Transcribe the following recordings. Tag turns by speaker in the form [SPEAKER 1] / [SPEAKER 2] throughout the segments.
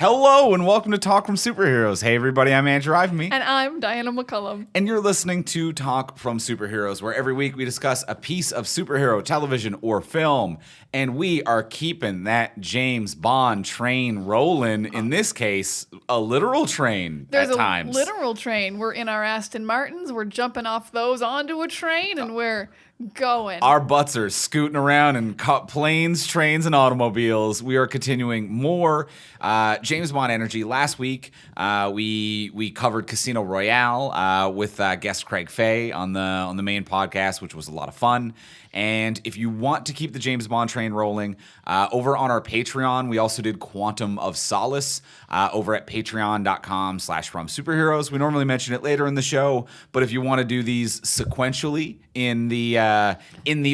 [SPEAKER 1] Hello and welcome to Talk from Superheroes. Hey everybody, I'm Andrew Ivemy.
[SPEAKER 2] And I'm Diana McCullum.
[SPEAKER 1] And you're listening to Talk from Superheroes, where every week we discuss a piece of superhero television or film. And we are keeping that James Bond train rolling. In this case, a literal train at times.
[SPEAKER 2] There's a literal train. We're in our Aston Martins. We're jumping off those onto a train and we're going.
[SPEAKER 1] Our butts are scooting around in planes, trains, and automobiles. We are continuing more James Bond energy. Last week, we covered Casino Royale with guest Craig Fay on the main podcast, which was a lot of fun. And if you want to keep the James Bond train rolling, over on our Patreon, we also did Quantum of Solace over at patreon.com/fromsuperheroes. We normally mention it later in the show, but if you want to do these sequentially in the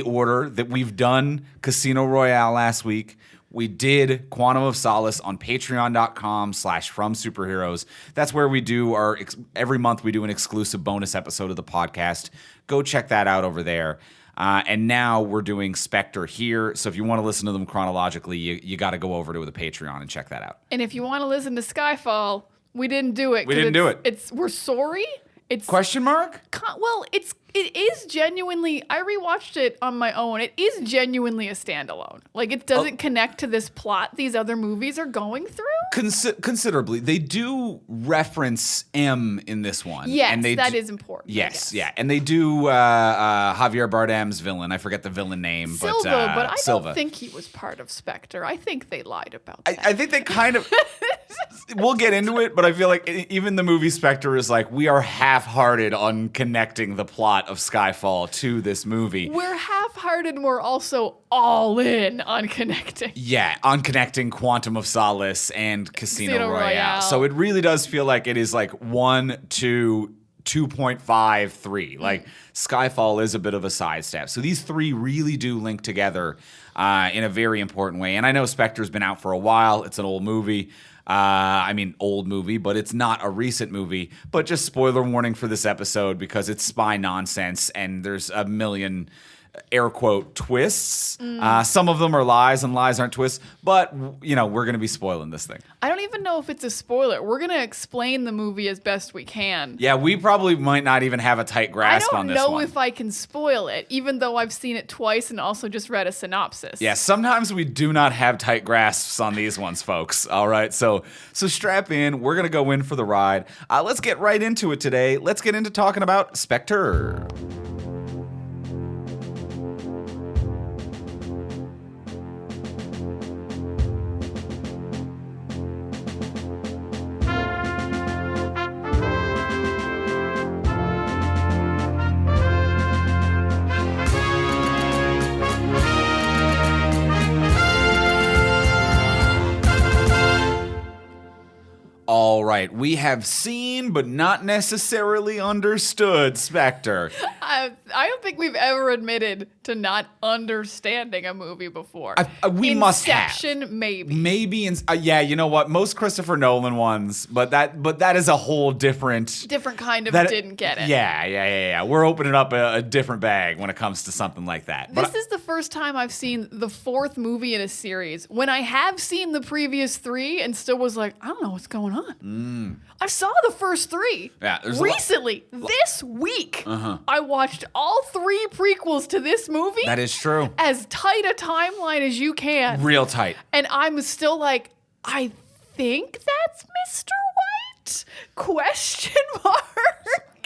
[SPEAKER 1] order that we've done Casino Royale last week, we did Quantum of Solace on patreon.com/fromsuperheroes. That's where we do every month we do an exclusive bonus episode of the podcast. Go check that out over there. And now we're doing Spectre here. So if you want to listen to them chronologically, you got to go over to the Patreon and check that out.
[SPEAKER 2] And if you want to listen to Skyfall, we didn't do it. We're sorry.
[SPEAKER 1] Question mark?
[SPEAKER 2] Well, it is genuinely. I rewatched it on my own. It is genuinely a standalone. Like it doesn't connect to this plot these other movies are going through.
[SPEAKER 1] Considerably, they do reference M in this one.
[SPEAKER 2] Yes,
[SPEAKER 1] and
[SPEAKER 2] that is important.
[SPEAKER 1] Yes, yeah, and they do Javier Bardem's villain. I forget the villain name,
[SPEAKER 2] Silva, but I
[SPEAKER 1] Silva.
[SPEAKER 2] don't think he was part of Spectre. I think they lied about that.
[SPEAKER 1] I think they kind of. We'll get into it, but I feel like even the movie Spectre is like, we are half-hearted on connecting the plot of Skyfall to this movie.
[SPEAKER 2] We're half-hearted and we're also all in on connecting.
[SPEAKER 1] Yeah, on connecting Quantum of Solace and Casino Royale. So it really does feel like it is like 1, 2, 2.5, 3. Like Skyfall is a bit of a sidestep. So these three really do link together in a very important way. And I know Spectre's been out for a while. It's an old movie. Old movie, but it's not a recent movie. But just spoiler warning for this episode because it's spy nonsense and there's a million air quote twists. Some of them are lies and lies aren't twists, but we're going to be spoiling this thing.
[SPEAKER 2] I don't even know if it's a spoiler. We're going to explain the movie as best we can.
[SPEAKER 1] Yeah, we probably might not even have a tight grasp on this one.
[SPEAKER 2] I don't know if I can spoil it, even though I've seen it twice and also just read a synopsis.
[SPEAKER 1] Yeah, sometimes we do not have tight grasps on these ones, folks. All right, so strap in. We're going to go in for the ride. Let's get right into it today. Let's get into talking about Spectre. All right, we have seen but not necessarily understood Spectre.
[SPEAKER 2] I don't think we've ever admitted to not understanding a movie before.
[SPEAKER 1] We must have.
[SPEAKER 2] Inception, maybe.
[SPEAKER 1] Maybe, you know what? Most Christopher Nolan ones, but that is a whole different
[SPEAKER 2] kind of didn't get it.
[SPEAKER 1] Yeah. We're opening up a different bag when it comes to something like that.
[SPEAKER 2] This is the first time I've seen the fourth movie in a series when I have seen the previous three and still was like, I don't know what's going on. I saw the first three recently. This week, I watched all three prequels to this movie.
[SPEAKER 1] That is true.
[SPEAKER 2] As tight a timeline as you can.
[SPEAKER 1] Real tight.
[SPEAKER 2] And I'm still like, I think that's Mr. White? Question mark.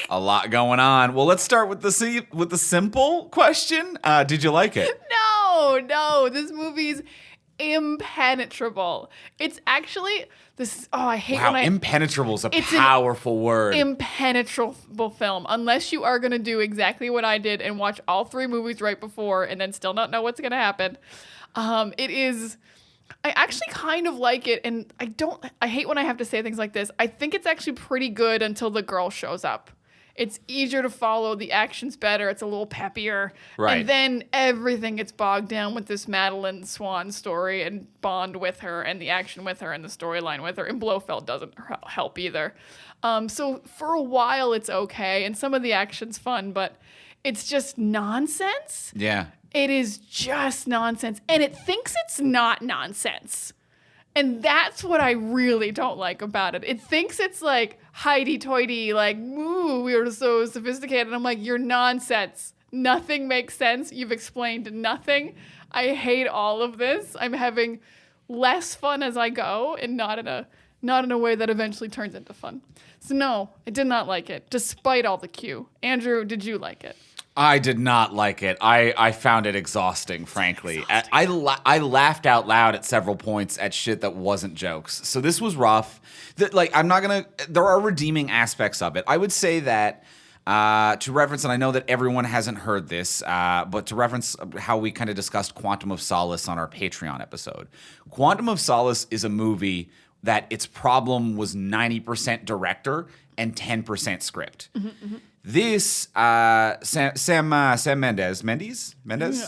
[SPEAKER 1] A lot going on. Well, let's start with the simple question. Did you like it?
[SPEAKER 2] No. This movie's impenetrable. It's actually this. Oh, I hate when
[SPEAKER 1] impenetrable is a powerful word.
[SPEAKER 2] Impenetrable film. Unless you are going to do exactly what I did and watch all three movies right before and then still not know what's going to happen. It is. I actually kind of like it, and I hate when I have to say things like this. I think it's actually pretty good until the girl shows up. It's easier to follow. The action's better. It's a little peppier.
[SPEAKER 1] Right.
[SPEAKER 2] And then everything gets bogged down with this Madeleine Swann story and Bond with her and the action with her and the storyline with her. And Blofeld doesn't help either. So for a while, it's okay. And some of the action's fun, but it's just nonsense.
[SPEAKER 1] Yeah.
[SPEAKER 2] It is just nonsense. And it thinks it's not nonsense. And that's what I really don't like about it. It thinks it's like hoity-toity, like, ooh, we are so sophisticated. And I'm like, you're nonsense. Nothing makes sense. You've explained nothing. I hate all of this. I'm having less fun as I go, and not in a way that eventually turns into fun. So no, I did not like it, despite all the Q. Andrew, did you like it?
[SPEAKER 1] I did not like it. I found it exhausting, frankly. I laughed out loud at several points at shit that wasn't jokes. So this was rough. There are redeeming aspects of it. I would say that, to reference, and I know that everyone hasn't heard this, but to reference how we kind of discussed Quantum of Solace on our Patreon episode. Quantum of Solace is a movie that its problem was 90% director and 10% script. Mm-hmm, mm-hmm. This, Sam Mendes?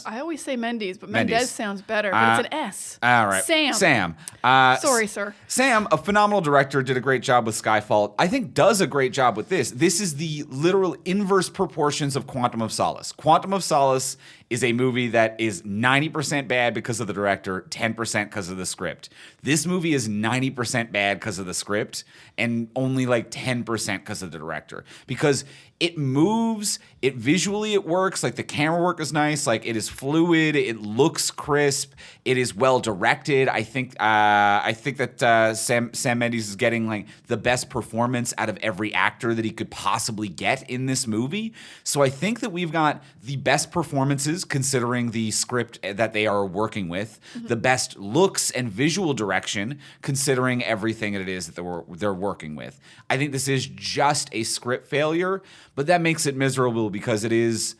[SPEAKER 2] I always say Mendes, but Mendes sounds better, but it's an S.
[SPEAKER 1] All right.
[SPEAKER 2] Sam. Sorry, sir.
[SPEAKER 1] Sam, a phenomenal director, did a great job with Skyfall. I think does a great job with this. This is the literal inverse proportions of Quantum of Solace. Quantum of Solace is a movie that is 90% bad because of the director, 10% because of the script. This movie is 90% bad because of the script and only like 10% because of the director. Because it moves, it visually it works, like the camera work is nice, like it is fluid, it looks crisp, it is well directed. I think that Sam Mendes is getting like the best performance out of every actor that he could possibly get in this movie. So I think that we've got the best performances considering the script that they are working with, the best looks and visual direction considering everything that it is that they're working with. I think this is just a script failure, but that makes it miserable because it is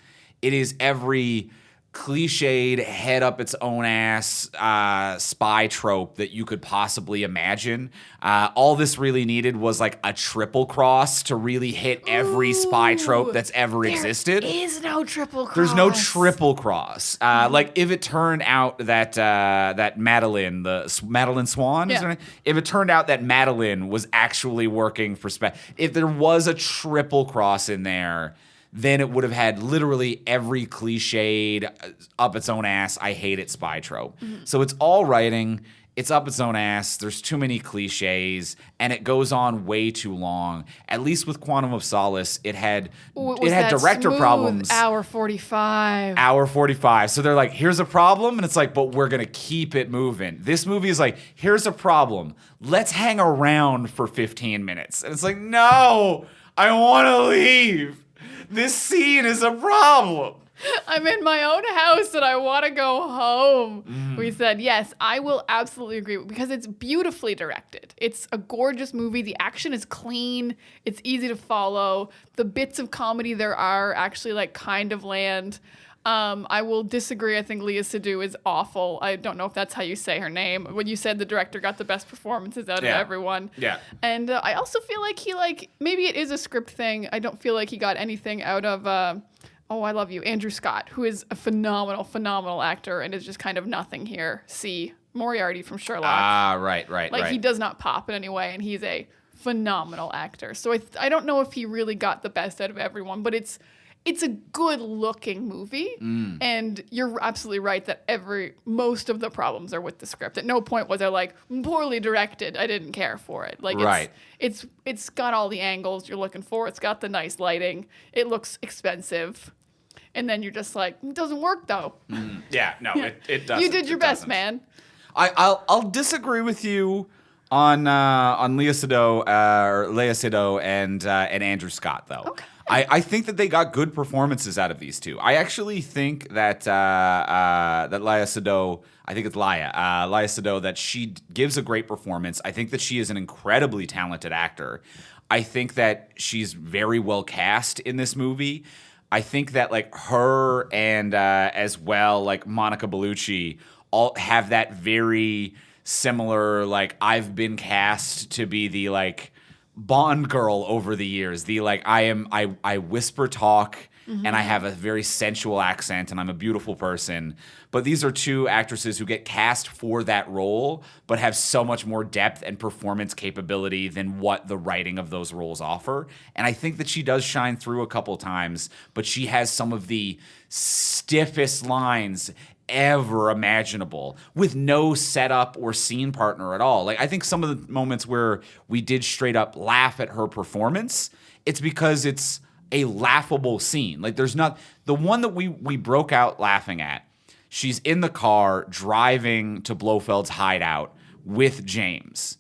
[SPEAKER 1] every cliched, head up its own ass spy trope that you could possibly imagine. All this really needed was like a triple cross to really hit every spy trope that's ever existed.
[SPEAKER 2] There is no triple cross.
[SPEAKER 1] There's no triple cross. Like if it turned out that Madeleine Swann, is her name? If it turned out that Madeleine was actually working for Spectre, if there was a triple cross in there, then it would have had literally every cliched, up its own ass, I hate it spy trope. Mm-hmm. So it's all writing, it's up its own ass, there's too many cliches, and it goes on way too long. At least with Quantum of Solace, it had director problems.
[SPEAKER 2] Hour 45.
[SPEAKER 1] Hour 45. So they're like, here's a problem, and it's like, but we're going to keep it moving. This movie is like, here's a problem. Let's hang around for 15 minutes. And it's like, no, I want to leave. This scene is a problem.
[SPEAKER 2] I'm in my own house and I want to go home. We said, yes, I will absolutely agree because it's beautifully directed. It's a gorgeous movie. The action is clean. It's easy to follow. The bits of comedy there are actually like kind of land. I will disagree. I think Léa Seydoux is awful. I don't know if that's how you say her name. When you said the director got the best performances out of everyone.
[SPEAKER 1] Yeah.
[SPEAKER 2] And I also feel like maybe it is a script thing. I don't feel like he got anything out of, I love you, Andrew Scott, who is a phenomenal, phenomenal actor and is just kind of nothing here. See, Moriarty from Sherlock.
[SPEAKER 1] Right.
[SPEAKER 2] He does not pop in any way, and he's a phenomenal actor. So I don't know if he really got the best out of everyone, but it's a good-looking movie, and you're absolutely right that most of the problems are with the script. At no point was I like, poorly directed, I didn't care for it. Like,
[SPEAKER 1] right.
[SPEAKER 2] It's got all the angles you're looking for. It's got the nice lighting. It looks expensive. And then you're just like, it doesn't work, though.
[SPEAKER 1] Yeah, no, it doesn't.
[SPEAKER 2] You did your best, man.
[SPEAKER 1] I'll disagree with you on Léa Seydoux and Andrew Scott, though.
[SPEAKER 2] Okay.
[SPEAKER 1] I think that they got good performances out of these two. I actually think that Léa Seydoux, I think it's Léa Seydoux, that she gives a great performance. I think that she is an incredibly talented actor. I think that she's very well cast in this movie. I think that like her and as well like Monica Bellucci all have that very similar like I've been cast to be the like Bond girl over the years. The like I whisper talk and I have a very sensual accent and I'm a beautiful person. But these are two actresses who get cast for that role but have so much more depth and performance capability than what the writing of those roles offer. And I think that she does shine through a couple times, but she has some of the stiffest lines ever imaginable with no setup or scene partner at all. Like, I think some of the moments where we did straight up laugh at her performance, it's because it's a laughable scene. Like, there's not the one that we broke out laughing at. She's in the car driving to Blofeld's hideout with James.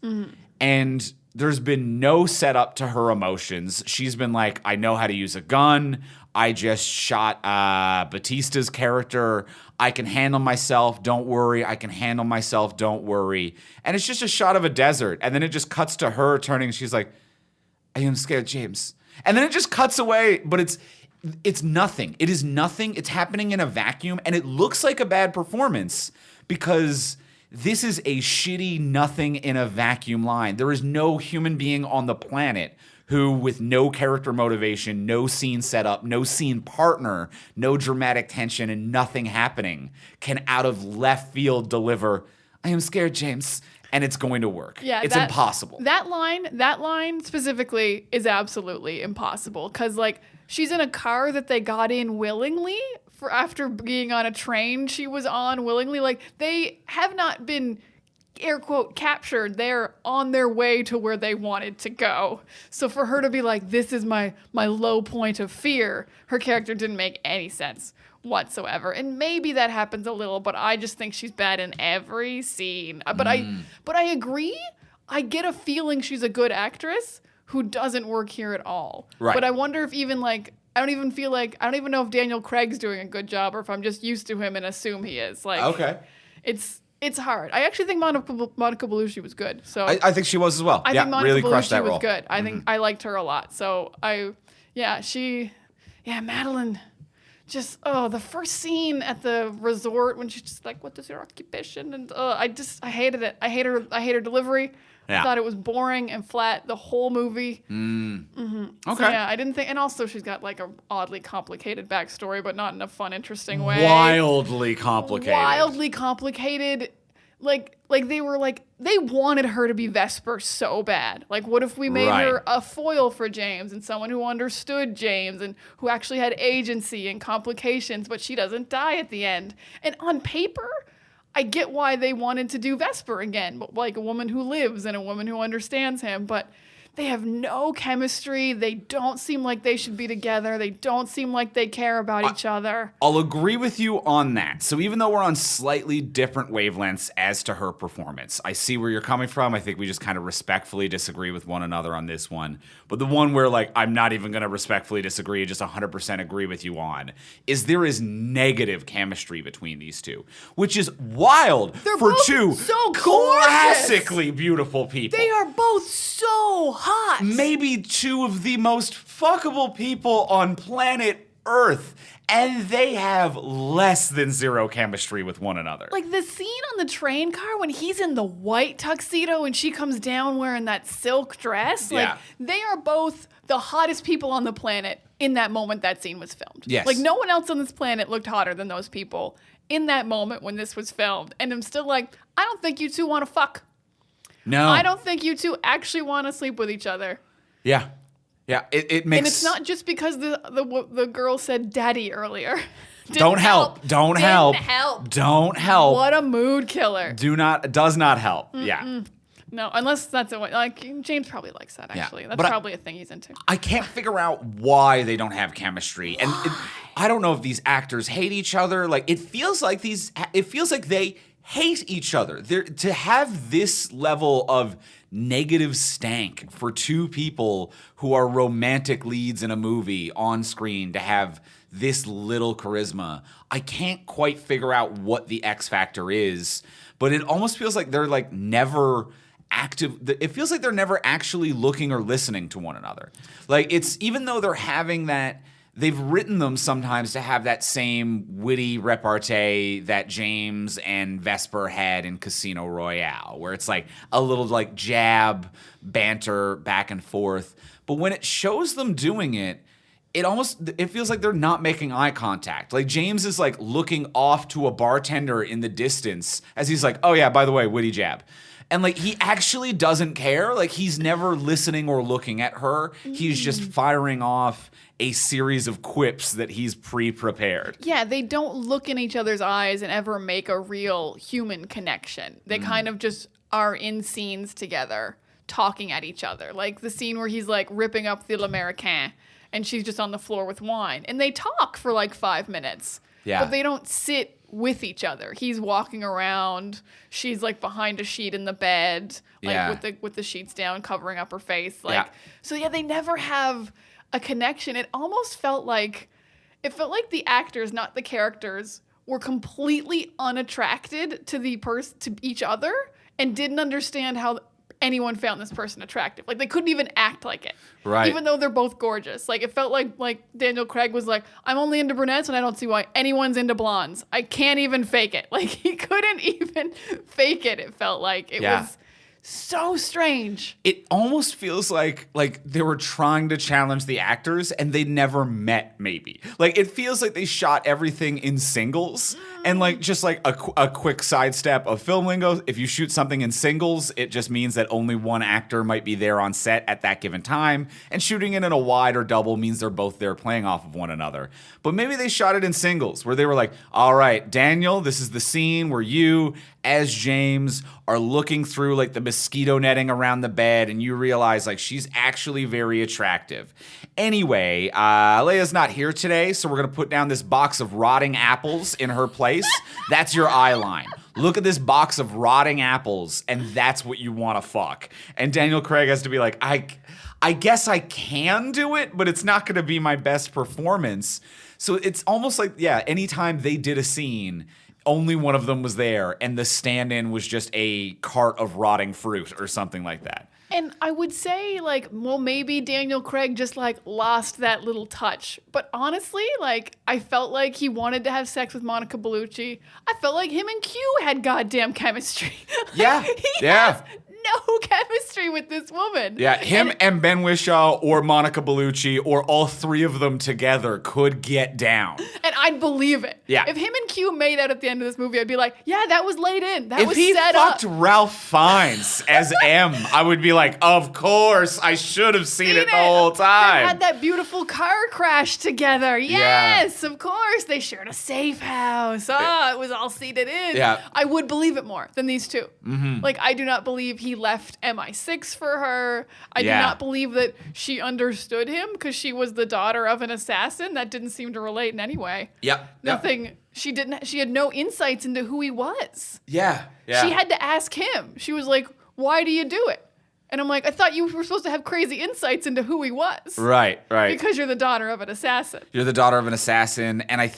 [SPEAKER 1] And there's been no setup to her emotions. She's been like, I know how to use a gun. I just shot Batista's character. I can handle myself. Don't worry. I can handle myself. Don't worry. And it's just a shot of a desert. And then it just cuts to her turning. She's like, I am scared, James. And then it just cuts away. But it's nothing. It is nothing. It's happening in a vacuum. And it looks like a bad performance because this is a shitty nothing in a vacuum line. There is no human being on the planet who, with no character motivation, no scene setup, no scene partner, no dramatic tension, and nothing happening, can out of left field deliver, I am scared, James, and it's going to work. Yeah, it's impossible.
[SPEAKER 2] That line specifically is absolutely impossible because, like, she's in a car that they got in willingly after being on a train she was on willingly. Like, they have not been air quote captured. They're on their way to where they wanted to go. So for her to be like, this is my low point of fear, her character didn't make any sense whatsoever. And maybe that happens a little, but I just think she's bad in every scene. But I agree. I get a feeling she's a good actress who doesn't work here at all.
[SPEAKER 1] Right.
[SPEAKER 2] But I wonder if even like, I don't even know if Daniel Craig's doing a good job or if I'm just used to him and assume he is. Like,
[SPEAKER 1] okay.
[SPEAKER 2] It's hard. I actually think Monica Bellucci was good. So
[SPEAKER 1] I think she was as well.
[SPEAKER 2] I think Monica
[SPEAKER 1] really
[SPEAKER 2] Bellucci
[SPEAKER 1] crushed that
[SPEAKER 2] was
[SPEAKER 1] role.
[SPEAKER 2] good. I think I liked her a lot. So Madeleine, just the first scene at the resort when she's just like, "What is your occupation?" And I hated it. I hate her delivery. Yeah. I thought it was boring and flat the whole movie.
[SPEAKER 1] Okay.
[SPEAKER 2] So, I didn't think, and also she's got like a oddly complicated backstory, but not in a fun, interesting way.
[SPEAKER 1] Wildly complicated.
[SPEAKER 2] Like they wanted her to be Vesper so bad. Like, what if we made her a foil for James and someone who understood James and who actually had agency and complications, but she doesn't die at the end. And on paper, I get why they wanted to do Vesper again, but like a woman who lives and a woman who understands him, but they have no chemistry. They don't seem like they should be together. They don't seem like they care about each other.
[SPEAKER 1] I'll agree with you on that. So even though we're on slightly different wavelengths as to her performance, I see where you're coming from. I think we just kind of respectfully disagree with one another on this one. But the one where, like, I'm not even going to respectfully disagree, just 100% agree with you on, is there is negative chemistry between these two, which is wild.
[SPEAKER 2] They're
[SPEAKER 1] for
[SPEAKER 2] both
[SPEAKER 1] two
[SPEAKER 2] so
[SPEAKER 1] classically beautiful people.
[SPEAKER 2] They are both so hot.
[SPEAKER 1] Maybe two of the most fuckable people on planet Earth, and they have less than zero chemistry with one another.
[SPEAKER 2] Like the scene on the train car when he's in the white tuxedo and she comes down wearing that silk dress. Like, they are both the hottest people on the planet in that moment that scene was filmed.
[SPEAKER 1] Yes.
[SPEAKER 2] Like, no one else on this planet looked hotter than those people in that moment when this was filmed. And I'm still like, I don't think you two want to fuck.
[SPEAKER 1] No.
[SPEAKER 2] I don't think you two actually want to sleep with each other.
[SPEAKER 1] Yeah. Yeah, it makes...
[SPEAKER 2] And it's not just because the girl said daddy earlier.
[SPEAKER 1] Don't help. Don't help. Don't help.
[SPEAKER 2] What a mood killer.
[SPEAKER 1] Does not help. Mm-mm. Yeah.
[SPEAKER 2] No, unless that's like James probably likes that, actually. That's probably a thing he's into.
[SPEAKER 1] I can't figure out why they don't have chemistry. And I don't know if these actors hate each other. Like, it feels like they hate each other. To have this level of negative stank for two people who are romantic leads in a movie on screen, to have this little charisma, I can't quite figure out what the X factor is, but it almost feels like they're like never active. It feels like they're never actually looking or listening to one another. Like, it's, even though they're having that, they've written them sometimes to have that same witty repartee that James and Vesper had in Casino Royale, where it's like a little like jab, banter, back and forth. But when it shows them doing it, it feels like they're not making eye contact. Like, James is like looking off to a bartender in the distance as he's like, oh yeah, by the way, witty jab. And like he actually doesn't care. Like he's never listening or looking at her. He's just firing off a series of quips that he's pre-prepared.
[SPEAKER 2] Yeah, they don't look in each other's eyes and ever make a real human connection. They kind of just are in scenes together, talking at each other. Like the scene where he's like ripping up the L'Americain and she's just on the floor with wine. And they talk for like 5 minutes. Yeah. But they don't sit with each other. He's walking around. She's like behind a sheet in the bed, like with the sheets down, covering up her face. Like so yeah, they never have a connection. It almost felt like the actors, not the characters, were completely unattracted to to each other and didn't understand how anyone found this person attractive. Like they couldn't even act like it. Right. Even though they're both gorgeous. Like it felt like Daniel Craig was like, I'm only into brunettes and I don't see why anyone's into blondes. I can't even fake it. Like he couldn't even fake it. It felt like it was so strange. It
[SPEAKER 1] almost feels like they were trying to challenge the actors and they never met, maybe. Like it feels like they shot everything in singles and like just like a quick sidestep of film lingo. If you shoot something in singles, it just means that only one actor might be there on set at that given time. And shooting it in a wide or double means they're both there playing off of one another. But maybe they shot it in singles where they were like, all right, Daniel, this is the scene where you as James are looking through like the mosquito netting around the bed and you realize like she's actually very attractive. Anyway, Leia's not here today, so we're going to put down this box of rotting apples in her place. That's your eye line. Look at this box of rotting apples and that's what you want to fuck. And Daniel Craig has to be like, I guess I can do it, but it's not going to be my best performance. So it's almost like, anytime they did a scene, only one of them was there, and the stand-in was just a cart of rotting fruit or something like that.
[SPEAKER 2] And I would say, like, well, maybe Daniel Craig just, like, lost that little touch. But honestly, like, I felt like he wanted to have sex with Monica Bellucci. I felt like him and Q had goddamn chemistry.
[SPEAKER 1] Yeah.
[SPEAKER 2] He has no chemistry with this woman.
[SPEAKER 1] Yeah, him and Ben Whishaw or Monica Bellucci or all three of them together could get down.
[SPEAKER 2] And I'd believe it.
[SPEAKER 1] Yeah.
[SPEAKER 2] If him and Q made out at the end of this movie, I'd be like, yeah, that was laid in. That was set up.
[SPEAKER 1] If he fucked Ralph Fiennes as M, I would be like, of course, I should have seen it the whole time.
[SPEAKER 2] They had that beautiful car crash together. Yes, of course. They shared a safe house. It was all seated in.
[SPEAKER 1] Yeah.
[SPEAKER 2] I would believe it more than these two.
[SPEAKER 1] Mm-hmm.
[SPEAKER 2] Like, I do not believe he left MI6 for her. I do not believe that she understood him because she was the daughter of an assassin. That didn't seem to relate in any way.
[SPEAKER 1] Yep.
[SPEAKER 2] Nothing. She didn't. She had no insights into who he was.
[SPEAKER 1] Yeah.
[SPEAKER 2] She had to ask him. She was like, "Why do you do it?" And I'm like, I thought you were supposed to have crazy insights into who he was.
[SPEAKER 1] Right.
[SPEAKER 2] Because you're the daughter of an assassin.
[SPEAKER 1] You're the daughter of an assassin. And I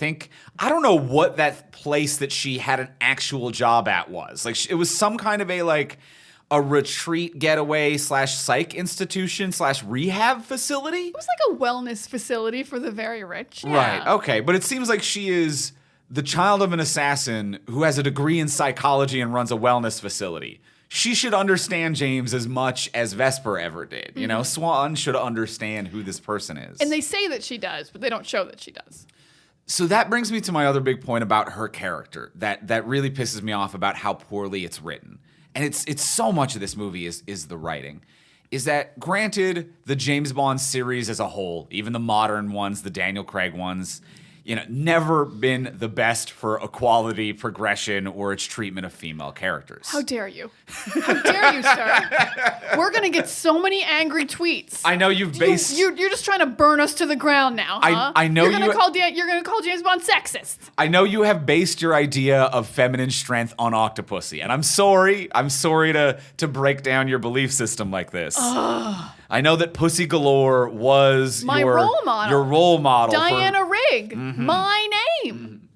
[SPEAKER 1] don't know what that place that she had an actual job at was. Like, it was some kind of a retreat getaway / psych institution / rehab facility.
[SPEAKER 2] It was like a wellness facility for the very rich. Yeah.
[SPEAKER 1] Right. Okay. But it seems like she is the child of an assassin who has a degree in psychology and runs a wellness facility. She should understand James as much as Vesper ever did. You know, Swann should understand who this person is.
[SPEAKER 2] And they say that she does, but they don't show that she does.
[SPEAKER 1] So that brings me to my other big point about her character that really pisses me off about how poorly it's written. And it's so much of this movie is the writing. Is that, granted, the James Bond series as a whole, even the modern ones, the Daniel Craig ones, never been the best for equality, progression, or its treatment of female characters.
[SPEAKER 2] How dare you? How dare you, sir? We're going to get so many angry tweets.
[SPEAKER 1] I know you've based...
[SPEAKER 2] You're just trying to burn us to the ground now, huh?
[SPEAKER 1] I know
[SPEAKER 2] you're going to call James Bond sexist.
[SPEAKER 1] I know you have based your idea of feminine strength on Octopussy, and I'm sorry. I'm sorry to break down your belief system like this. I know that Pussy Galore was your
[SPEAKER 2] role model.
[SPEAKER 1] Your role model.
[SPEAKER 2] Diana Rigg. My name.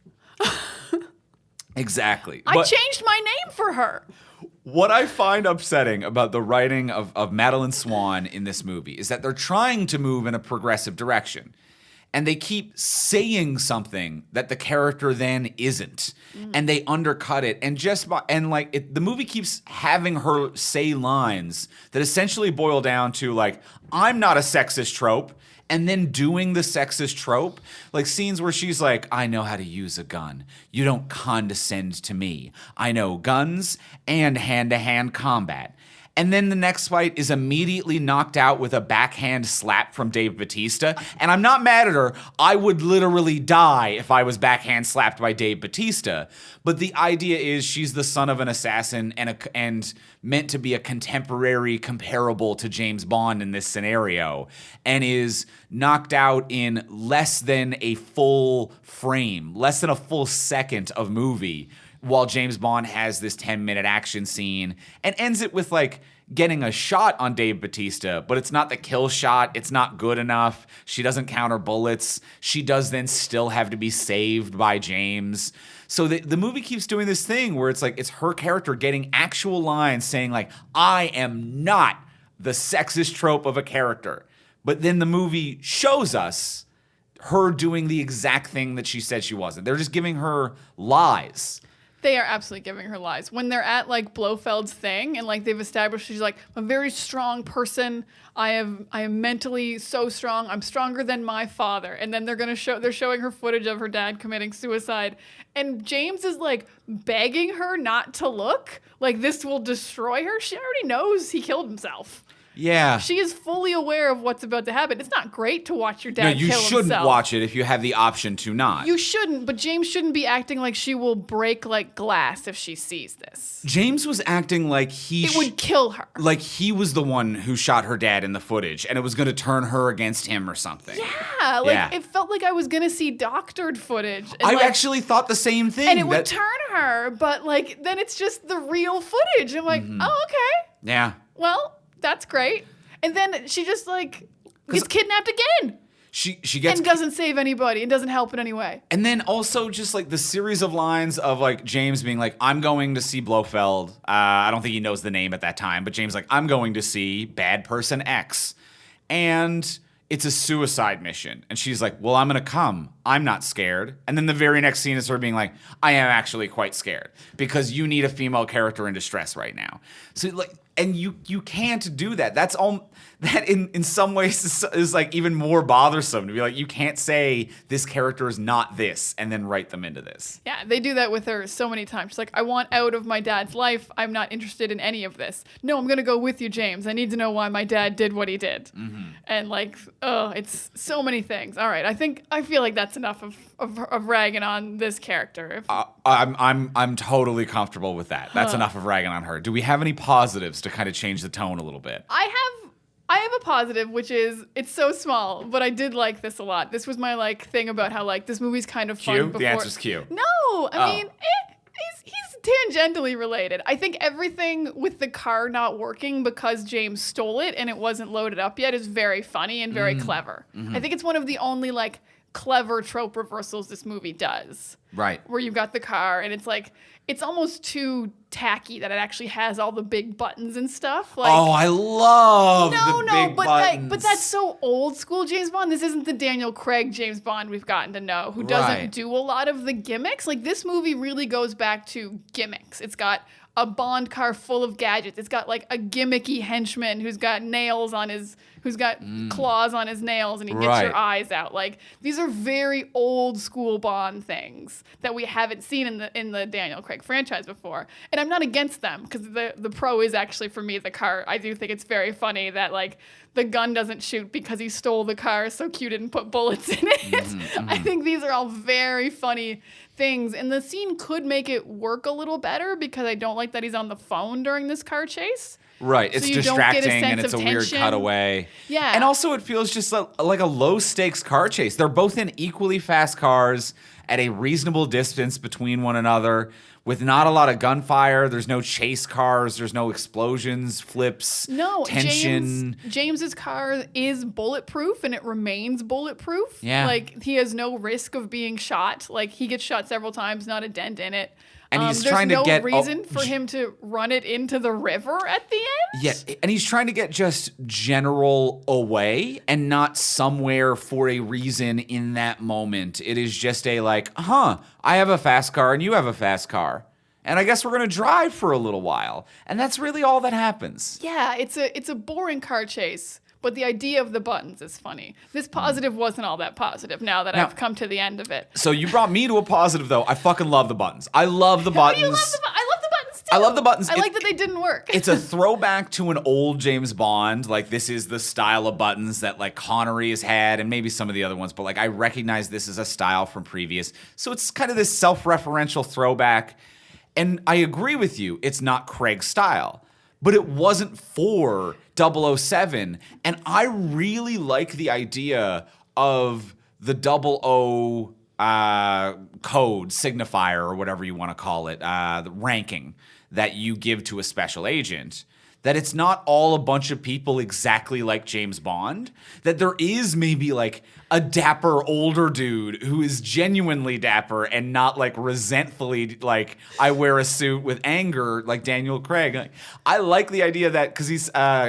[SPEAKER 1] Exactly.
[SPEAKER 2] I changed my name for her.
[SPEAKER 1] What I find upsetting about the writing of Madeleine Swann in this movie is that they're trying to move in a progressive direction. and they keep saying something that the character then isn't, and they undercut it, and the movie keeps having her say lines that essentially boil down to like, I'm not a sexist trope, and then doing the sexist trope, like scenes where she's like, I know how to use a gun. You don't condescend to me. I know guns and hand-to-hand combat. And then the next fight is immediately knocked out with a backhand slap from Dave Bautista. And I'm not mad at her. I would literally die if I was backhand slapped by Dave Bautista. But the idea is she's the son of an assassin and meant to be a contemporary comparable to James Bond in this scenario, and is knocked out in less than a full frame, less than a full second of movie, while James Bond has this 10-minute action scene and ends it with like getting a shot on Dave Bautista, but it's not the kill shot. It's not good enough. She doesn't counter bullets. She does then still have to be saved by James. So the movie keeps doing this thing where it's like, it's her character getting actual lines saying like, I am not the sexist trope of a character. But then the movie shows us her doing the exact thing that she said she wasn't. They're just giving her lies.
[SPEAKER 2] They are absolutely giving her lies. When they're at like Blofeld's thing and like they've established she's like a very strong person. I am mentally so strong. I'm stronger than my father. And then they're showing her footage of her dad committing suicide. And James is like begging her not to look. Like this will destroy her. She already knows he killed himself.
[SPEAKER 1] Yeah.
[SPEAKER 2] She is fully aware of what's about to happen. It's not great to watch your dad kill himself.
[SPEAKER 1] No, you shouldn't watch it if you have the option to not.
[SPEAKER 2] You shouldn't, but James shouldn't be acting like she will break like glass if she sees this.
[SPEAKER 1] James was acting like
[SPEAKER 2] it would kill her.
[SPEAKER 1] Like he was the one who shot her dad in the footage, and it was going to turn her against him or something.
[SPEAKER 2] Yeah, it felt like I was going to see doctored footage. And
[SPEAKER 1] I actually thought the same thing.
[SPEAKER 2] And it would turn her, but like then it's just the real footage. I'm like, oh, okay.
[SPEAKER 1] Yeah.
[SPEAKER 2] Well, that's great. And then she just like gets kidnapped again.
[SPEAKER 1] She gets
[SPEAKER 2] and doesn't save anybody and doesn't help in any way.
[SPEAKER 1] And then also just like the series of lines of like James being like, I'm going to see Blofeld. I don't think he knows the name at that time, but James like, I'm going to see bad person X. And it's a suicide mission. And she's like, well, I'm going to come. I'm not scared. And then the very next scene is her being like, I am actually quite scared because you need a female character in distress right now. So like, and you can't do that. That's all. That in some ways is like even more bothersome to be like, you can't say this character is not this and then write them into this.
[SPEAKER 2] Yeah, they do that with her so many times. She's like, I want out of my dad's life. I'm not interested in any of this. No, I'm going to go with you, James. I need to know why my dad did what he did. Mm-hmm. And like, oh, it's so many things. All right, I feel like that's enough of ragging on this character.
[SPEAKER 1] I'm totally comfortable with that. That's enough of ragging on her. Do we have any positives to kind of change the tone a little bit?
[SPEAKER 2] I have a positive, which is it's so small, but I did like this a lot. This was my like thing about how like this movie's kind of fun.
[SPEAKER 1] Q?
[SPEAKER 2] Before.
[SPEAKER 1] The answer's Q.
[SPEAKER 2] No, I mean he's tangentially related. I think everything with the car not working because James stole it and it wasn't loaded up yet is very funny and very clever. Mm-hmm. I think it's one of the only like clever trope reversals this movie does.
[SPEAKER 1] Right.
[SPEAKER 2] Where you've got the car and it's like it's almost too tacky that it actually has all the big buttons and stuff. Like,
[SPEAKER 1] oh, I love the big buttons.
[SPEAKER 2] But that's so old school James Bond. This isn't the Daniel Craig James Bond we've gotten to know, who doesn't do a lot of the gimmicks. Like this movie really goes back to gimmicks. It's got a Bond car full of gadgets. It's got like a gimmicky henchman who's got claws on his nails and he gets your eyes out. Like these are very old school Bond things that we haven't seen in the Daniel Craig franchise before. And I'm not against them because the pro is actually for me the car. I do think it's very funny that like the gun doesn't shoot because he stole the car, so Q didn't put bullets in it. Mm-hmm. I think these are all very funny things, and the scene could make it work a little better because I don't like that he's on the phone during this car chase.
[SPEAKER 1] Right, it's distracting and it's a weird cutaway.
[SPEAKER 2] Yeah.
[SPEAKER 1] And also it feels just like a low-stakes car chase. They're both in equally fast cars at a reasonable distance between one another with not a lot of gunfire. There's no chase cars. There's no explosions, flips, tension.
[SPEAKER 2] James's car is bulletproof and it remains bulletproof.
[SPEAKER 1] Yeah.
[SPEAKER 2] Like he has no risk of being shot. Like he gets shot several times, not a dent in it.
[SPEAKER 1] And he's trying to get...
[SPEAKER 2] There's no reason for him to run it into the river at the end?
[SPEAKER 1] Yeah, and he's trying to get just general away and not somewhere for a reason in that moment. It is just a like, I have a fast car and you have a fast car. And I guess we're going to drive for a little while. And that's really all that happens.
[SPEAKER 2] Yeah, it's a boring car chase. But the idea of the buttons is funny. This positive wasn't all that positive now that I've come to the end of it.
[SPEAKER 1] So you brought me to a positive, though. I fucking love the buttons. I love the buttons.
[SPEAKER 2] I love the buttons, too.
[SPEAKER 1] I love the buttons.
[SPEAKER 2] I like that they didn't work.
[SPEAKER 1] It's a throwback to an old James Bond. Like, this is the style of buttons that, like, Connery has had and maybe some of the other ones. But, like, I recognize this as a style from previous. So it's kind of this self-referential throwback. And I agree with you. It's not Craig's style. But it wasn't for 007. And I really like the idea of the 00 code, signifier, or whatever you want to call it, the ranking that you give to a special agent. That it's not all a bunch of people exactly like James Bond. That there is maybe like a dapper older dude who is genuinely dapper and not like resentfully like I wear a suit with anger like Daniel Craig. I like the idea that because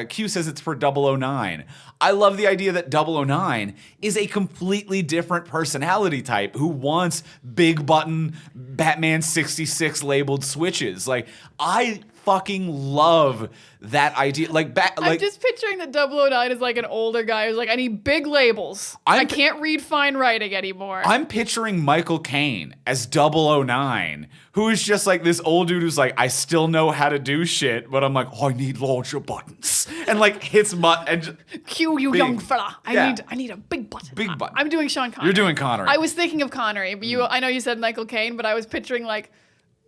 [SPEAKER 1] Q says it's for 009. I love the idea that 009 is a completely different personality type who wants big button Batman 66 labeled switches. Like I fucking love that idea. I'm
[SPEAKER 2] just picturing that 009 is like an older guy who's like, I need big labels. I can't read fine writing anymore.
[SPEAKER 1] I'm picturing Michael Caine as 009, who is just like this old dude who's like, I still know how to do shit, but I'm like, I need larger buttons. And like hits and
[SPEAKER 2] Q, you young fella. I need a big button.
[SPEAKER 1] Big button.
[SPEAKER 2] I'm doing Sean Connery.
[SPEAKER 1] You're doing Connery.
[SPEAKER 2] I was thinking of Connery, but I know you said Michael Caine, but I was picturing like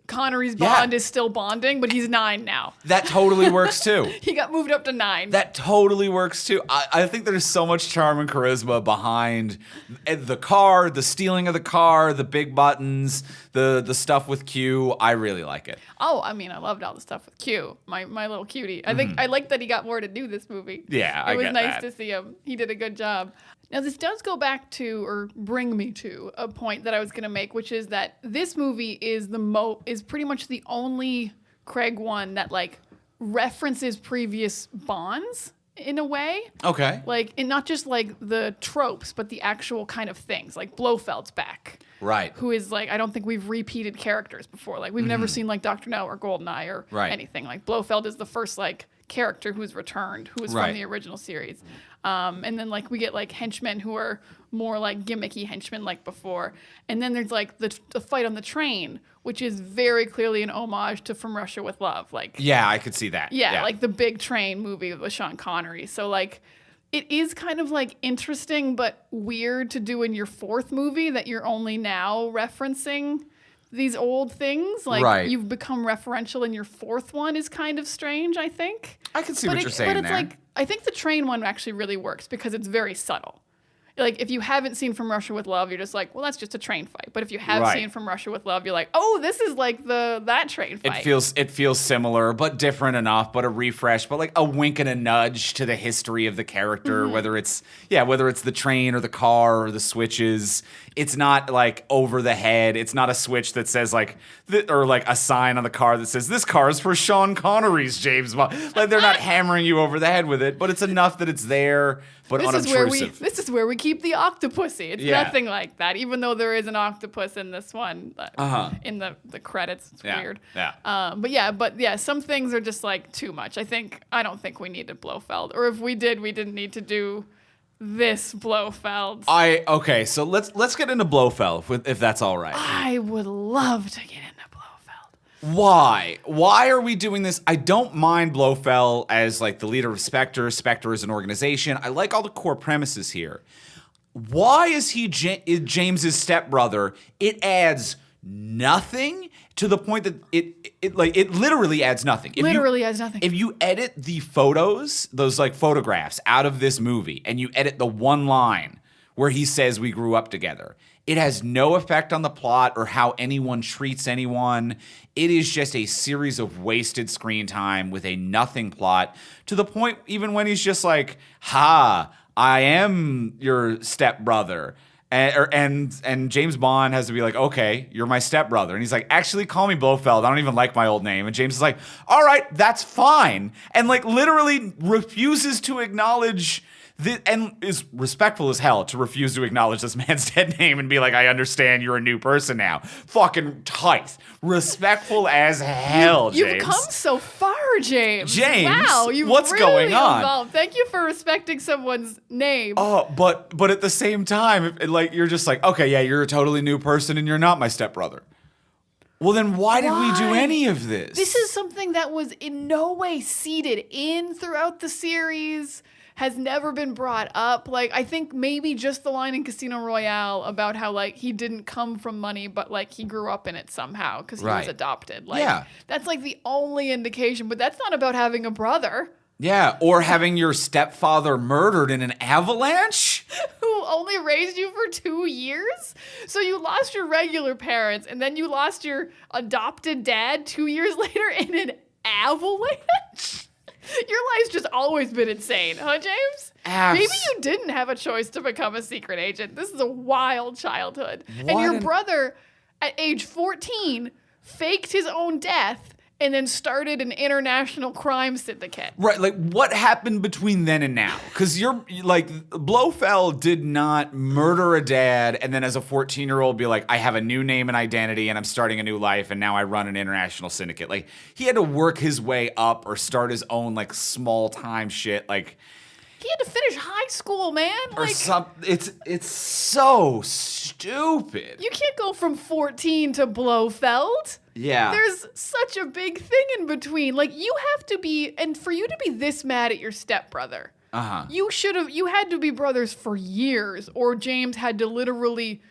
[SPEAKER 2] Connery's Bond is still bonding, but he's 9 now.
[SPEAKER 1] That totally works too.
[SPEAKER 2] He got moved up to 9.
[SPEAKER 1] That totally works too. I think there's so much charm and charisma behind the car, the stealing of the car, the big buttons, the stuff with Q. I really like it.
[SPEAKER 2] Oh, I mean, I loved all the stuff with Q, my little cutie. I think I like that he got more to do this movie.
[SPEAKER 1] Yeah,
[SPEAKER 2] it was nice to see him. He did a good job. Now, this does go back to, or bring me to, a point that I was going to make, which is that this movie is pretty much the only Craig one that, like, references previous Bonds in a way.
[SPEAKER 1] Okay.
[SPEAKER 2] Like, and not just, like, the tropes, but the actual kind of things. Like, Blofeld's back.
[SPEAKER 1] Right.
[SPEAKER 2] Who is, like, I don't think we've repeated characters before. Like, we've never seen, like, Dr. No or Goldeneye or anything. Like, Blofeld is the first, like, character who's returned, who was from the original series. And then like we get like henchmen who are more like gimmicky henchmen like before. And then there's like the fight on the train, which is very clearly an homage to From Russia with Love. Like
[SPEAKER 1] yeah, I could see that.
[SPEAKER 2] Yeah, like the big train movie with Sean Connery. So like it is kind of like interesting but weird to do in your 4th movie that you're only now referencing these old things. Like you've become referential in your 4th one is kind of strange, I think.
[SPEAKER 1] I can see what you're saying
[SPEAKER 2] there. But it's
[SPEAKER 1] there.
[SPEAKER 2] like, I think the train one actually really works because it's very subtle. Like, if you haven't seen From Russia with Love, you're just like, well, that's just a train fight. But if you have seen From Russia with Love, you're like, oh, this is like that train fight.
[SPEAKER 1] It feels similar, but different enough, but a refresh, but like a wink and a nudge to the history of the character, whether it's the train or the car or the switches. It's not like over the head. It's not a switch that says like, or like a sign on the car that says, this car is for Sean Connery's James Bond. Like, they're not hammering you over the head with it, but it's enough that it's there, but unobtrusive.
[SPEAKER 2] This is where we keep the octopussy. It's nothing like that, even though there is an octopus in this one. In the credits. It's weird.
[SPEAKER 1] Yeah.
[SPEAKER 2] But some things are just like too much. I don't think we needed Blofeld. Or if we did, we didn't need to do this Blofeld.
[SPEAKER 1] Okay, so let's get into Blofeld if that's all right.
[SPEAKER 2] I would love to get into Blofeld.
[SPEAKER 1] Why? Why are we doing this? I don't mind Blofeld as like the leader of Spectre. Spectre is an organization. I like all the core premises here. Why is he James's stepbrother? It adds nothing to the point that it literally adds nothing.
[SPEAKER 2] Adds nothing.
[SPEAKER 1] If you edit the photos, those like photographs out of this movie, and you edit the one line where he says we grew up together, it has no effect on the plot or how anyone treats anyone. It is just a series of wasted screen time with a nothing plot, to the point even when he's just like, ha, I am your stepbrother. And James Bond has to be like, okay, you're my stepbrother. And he's like, actually, call me Blofeld. I don't even like my old name. And James is like, all right, that's fine. And like literally refuses to acknowledge and is respectful as hell to refuse to acknowledge this man's dead name and be like, I understand you're a new person now. Fucking tight. Respectful as hell, James.
[SPEAKER 2] You've come so far, James.
[SPEAKER 1] James,
[SPEAKER 2] wow,
[SPEAKER 1] what's
[SPEAKER 2] really
[SPEAKER 1] going on?
[SPEAKER 2] Evolved. Thank you for respecting someone's name.
[SPEAKER 1] Oh, but at the same time, like you're just like, okay, yeah, you're a totally new person and you're not my stepbrother. Well, then why did we do any of this?
[SPEAKER 2] This is something that was in no way seeded in throughout the series. Has never been brought up. Like, I think maybe just the line in Casino Royale about how, like, he didn't come from money, but, like, he grew up in it somehow because he was adopted. Like, that's, like, the only indication. But that's not about having a brother.
[SPEAKER 1] Yeah, or having your stepfather murdered in an avalanche?
[SPEAKER 2] Who only raised you for 2 years? So you lost your regular parents, and then you lost your adopted dad 2 years later in an avalanche? Your life's just always been insane, huh, James? Maybe you didn't have a choice to become a secret agent. This is a wild childhood. And your brother, at age 14, faked his own death and then started an international crime syndicate.
[SPEAKER 1] Right, like what happened between then and now? Because you're like, Blofeld did not murder a dad and then as a 14-year-old be like, I have a new name and identity and I'm starting a new life and now I run an international syndicate. Like he had to work his way up or start his own like small time shit. Like
[SPEAKER 2] he had to finish high school, man.
[SPEAKER 1] Or it's so stupid.
[SPEAKER 2] You can't go from 14 to Blofeld.
[SPEAKER 1] Yeah.
[SPEAKER 2] There's such a big thing in between. Like, you have to be, and for you to be this mad at your stepbrother, you had to be brothers for years, or James had to literally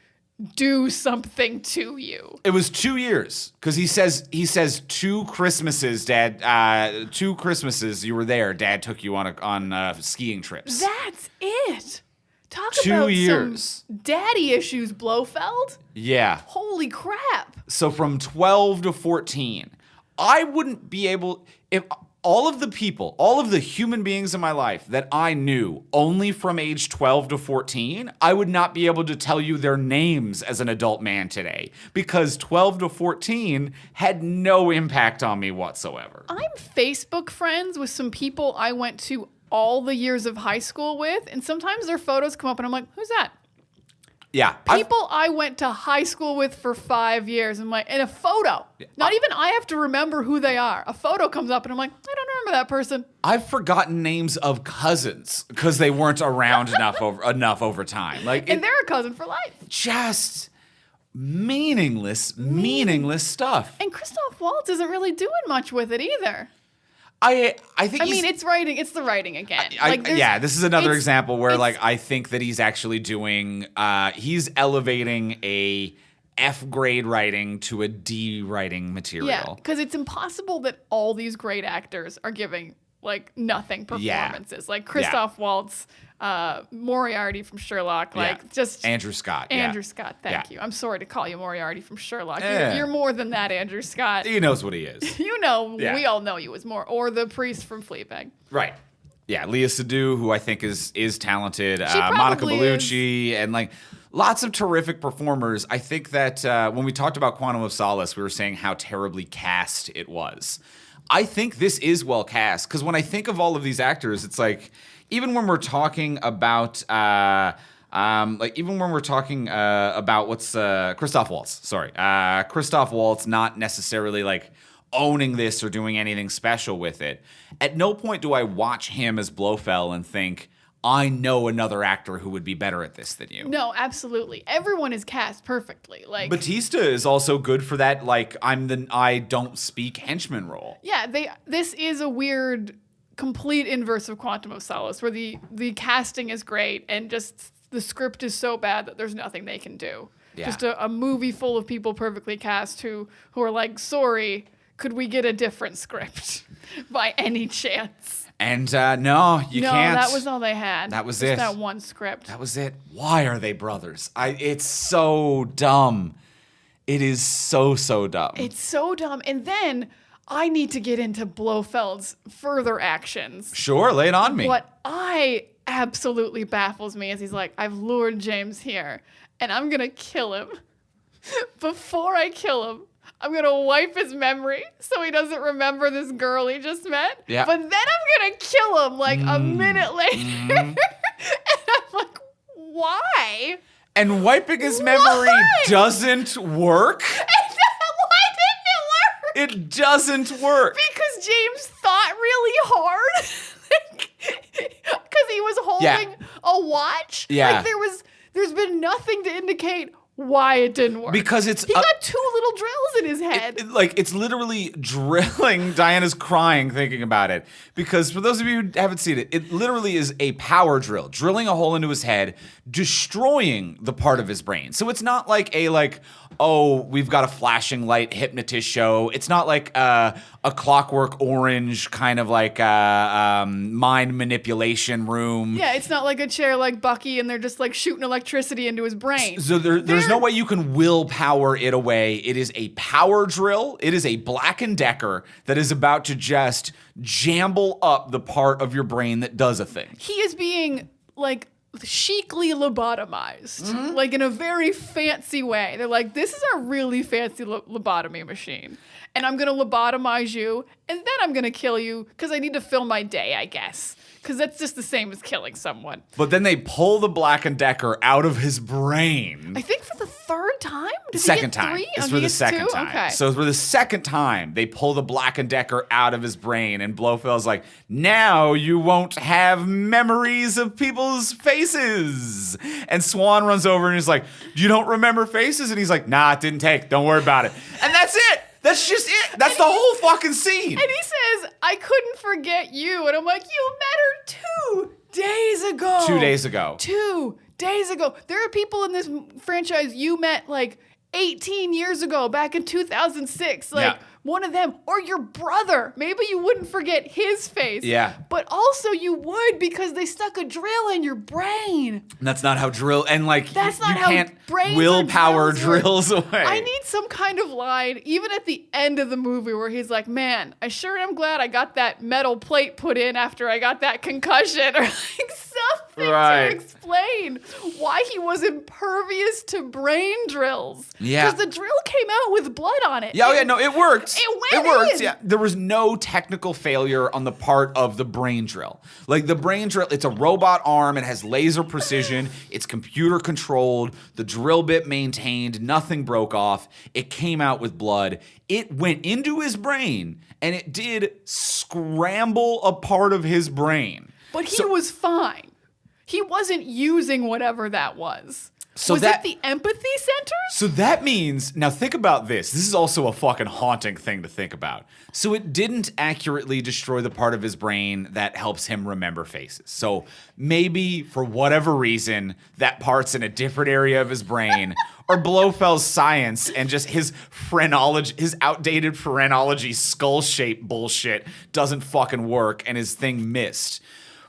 [SPEAKER 2] do something to you.
[SPEAKER 1] It was 2 years, because he says 2 Christmases, Dad, 2 Christmases you were there, Dad took you on skiing trips.
[SPEAKER 2] That's it. Talk
[SPEAKER 1] 2
[SPEAKER 2] about
[SPEAKER 1] years.
[SPEAKER 2] Some daddy issues, Blofeld.
[SPEAKER 1] Yeah.
[SPEAKER 2] Holy crap.
[SPEAKER 1] So from 12 to 14, I wouldn't be able, if all of the human beings in my life that I knew only from age 12 to 14, I would not be able to tell you their names as an adult man today because 12 to 14 had no impact on me whatsoever.
[SPEAKER 2] I'm Facebook friends with some people I went to all the years of high school with, and sometimes their photos come up and I'm like, who's that?
[SPEAKER 1] Yeah.
[SPEAKER 2] People I went to high school with for 5 years. I'm like, and a photo. Not even I have to remember who they are. A photo comes up and I'm like, I don't remember that person.
[SPEAKER 1] I've forgotten names of cousins because they weren't around enough over time.
[SPEAKER 2] And they're a cousin for life.
[SPEAKER 1] Just meaningless stuff.
[SPEAKER 2] And Christoph Waltz isn't really doing much with it either.
[SPEAKER 1] I think
[SPEAKER 2] it's writing. It's the writing again.
[SPEAKER 1] This is another example where I think that he's actually doing he's elevating a F grade writing to a D writing material.
[SPEAKER 2] Yeah, because it's impossible that all these great actors are giving like nothing performances. Like Christoph Waltz, Moriarty from Sherlock, just
[SPEAKER 1] Andrew Scott.
[SPEAKER 2] Andrew Scott, thank you. I'm sorry to call you Moriarty from Sherlock. You're more than that, Andrew Scott.
[SPEAKER 1] He knows what he is.
[SPEAKER 2] We all know you as more. Or the priest from Fleabag.
[SPEAKER 1] Right. Yeah, Léa Seydoux, who I think is talented. Monica Bellucci, and like lots of terrific performers. I think that when we talked about Quantum of Solace, we were saying how terribly cast it was. I think this is well cast because when I think of all of these actors, it's like even when we're talking about what's Christoph Waltz. Sorry, Christoph Waltz, not necessarily like owning this or doing anything special with it. At no point do I watch him as Blofeld and think, I know another actor who would be better at this than you.
[SPEAKER 2] No, absolutely. Everyone is cast perfectly. Like
[SPEAKER 1] Batista is also good for that, like, I don't speak henchman role.
[SPEAKER 2] Yeah, this is a weird, complete inverse of Quantum of Solace, where the casting is great and just the script is so bad that there's nothing they can do. Yeah. Just a movie full of people perfectly cast who are like, sorry, could we get a different script by any chance?
[SPEAKER 1] And no, you can't.
[SPEAKER 2] No, that was all they had.
[SPEAKER 1] That was
[SPEAKER 2] just
[SPEAKER 1] it.
[SPEAKER 2] That one script.
[SPEAKER 1] That was it. Why are they brothers? It's so dumb. It is so dumb.
[SPEAKER 2] It's so dumb. And then I need to get into Blofeld's further actions.
[SPEAKER 1] Sure, lay it on me.
[SPEAKER 2] What absolutely baffles me is he's like, I've lured James here. and I'm going to kill him. Before I kill him, I'm going to wipe his memory so he doesn't remember this girl he just met.
[SPEAKER 1] Yeah.
[SPEAKER 2] But then I'm going to kill him like a minute later. And I'm like, why?
[SPEAKER 1] And wiping his memory doesn't work?
[SPEAKER 2] Why didn't it work?
[SPEAKER 1] It doesn't work.
[SPEAKER 2] Because James thought really hard. Because he was holding a watch.
[SPEAKER 1] Yeah.
[SPEAKER 2] Like there's been nothing to indicate why it didn't work.
[SPEAKER 1] Because he
[SPEAKER 2] got two little drills in his head.
[SPEAKER 1] It's literally drilling. Diana's crying thinking about it. Because for those of you who haven't seen it, it literally is a power drill, drilling a hole into his head, destroying the part of his brain. So it's not like we've got a flashing light hypnotist show. It's not like a Clockwork Orange kind of like mind manipulation room.
[SPEAKER 2] Yeah, it's not like a chair like Bucky and they're just like shooting electricity into his brain.
[SPEAKER 1] So there's no way you can willpower it away. It is a power drill. It is a Black & Decker that is about to just jamble up the part of your brain that does a thing.
[SPEAKER 2] He is being like chicly lobotomized, like in a very fancy way. They're like, this is a really fancy lobotomy machine. And I'm going to lobotomize you, and then I'm going to kill you because I need to fill my day, I guess. Because that's just the same as killing someone.
[SPEAKER 1] But then they pull the Black & Decker out of his brain.
[SPEAKER 2] I think for the third time?
[SPEAKER 1] Second time. It's for the second time.
[SPEAKER 2] Okay.
[SPEAKER 1] So for the second time, they pull the Black & Decker out of his brain, and Blofeld's like, now you won't have memories of people's faces. And Swann runs over and he's like, you don't remember faces? And he's like, nah, it didn't take. Don't worry about it. And that's it. That's just it. That's the whole fucking scene.
[SPEAKER 2] And he says, I couldn't forget you. And I'm like, you met her 2 days ago.
[SPEAKER 1] 2 days ago.
[SPEAKER 2] 2 days ago. There are people in this franchise you met like 18 years ago, back in 2006. Like one of them, or your brother. Maybe you wouldn't forget his face.
[SPEAKER 1] Yeah.
[SPEAKER 2] But also you would because they stuck a drill in your brain.
[SPEAKER 1] And that's not how
[SPEAKER 2] That's not how
[SPEAKER 1] can't
[SPEAKER 2] brains
[SPEAKER 1] willpower
[SPEAKER 2] or
[SPEAKER 1] drills away.
[SPEAKER 2] I need some kind of line, even at the end of the movie, where he's like, man, I sure am glad I got that metal plate put in after I got that concussion, or like something to explain why he was impervious to brain drills.
[SPEAKER 1] Yeah.
[SPEAKER 2] Because the drill came out with blood on it.
[SPEAKER 1] Yeah, no, it worked.
[SPEAKER 2] It
[SPEAKER 1] worked.
[SPEAKER 2] in.
[SPEAKER 1] Yeah, there was no technical failure on the part of the brain drill. Like the brain drill, it's a robot arm. It has laser precision. It's computer controlled. The drill bit maintained. Nothing broke off. It came out with blood. It went into his brain, and it did scramble a part of his brain.
[SPEAKER 2] But he was fine. He wasn't using whatever that was.
[SPEAKER 1] So
[SPEAKER 2] was it the empathy centers?
[SPEAKER 1] So that means, now think about this. This is also a fucking haunting thing to think about. So it didn't accurately destroy the part of his brain that helps him remember faces. So maybe for whatever reason, that part's in a different area of his brain, or Blofeld's science and just his phrenology, his outdated phrenology skull shape bullshit doesn't fucking work and his thing missed.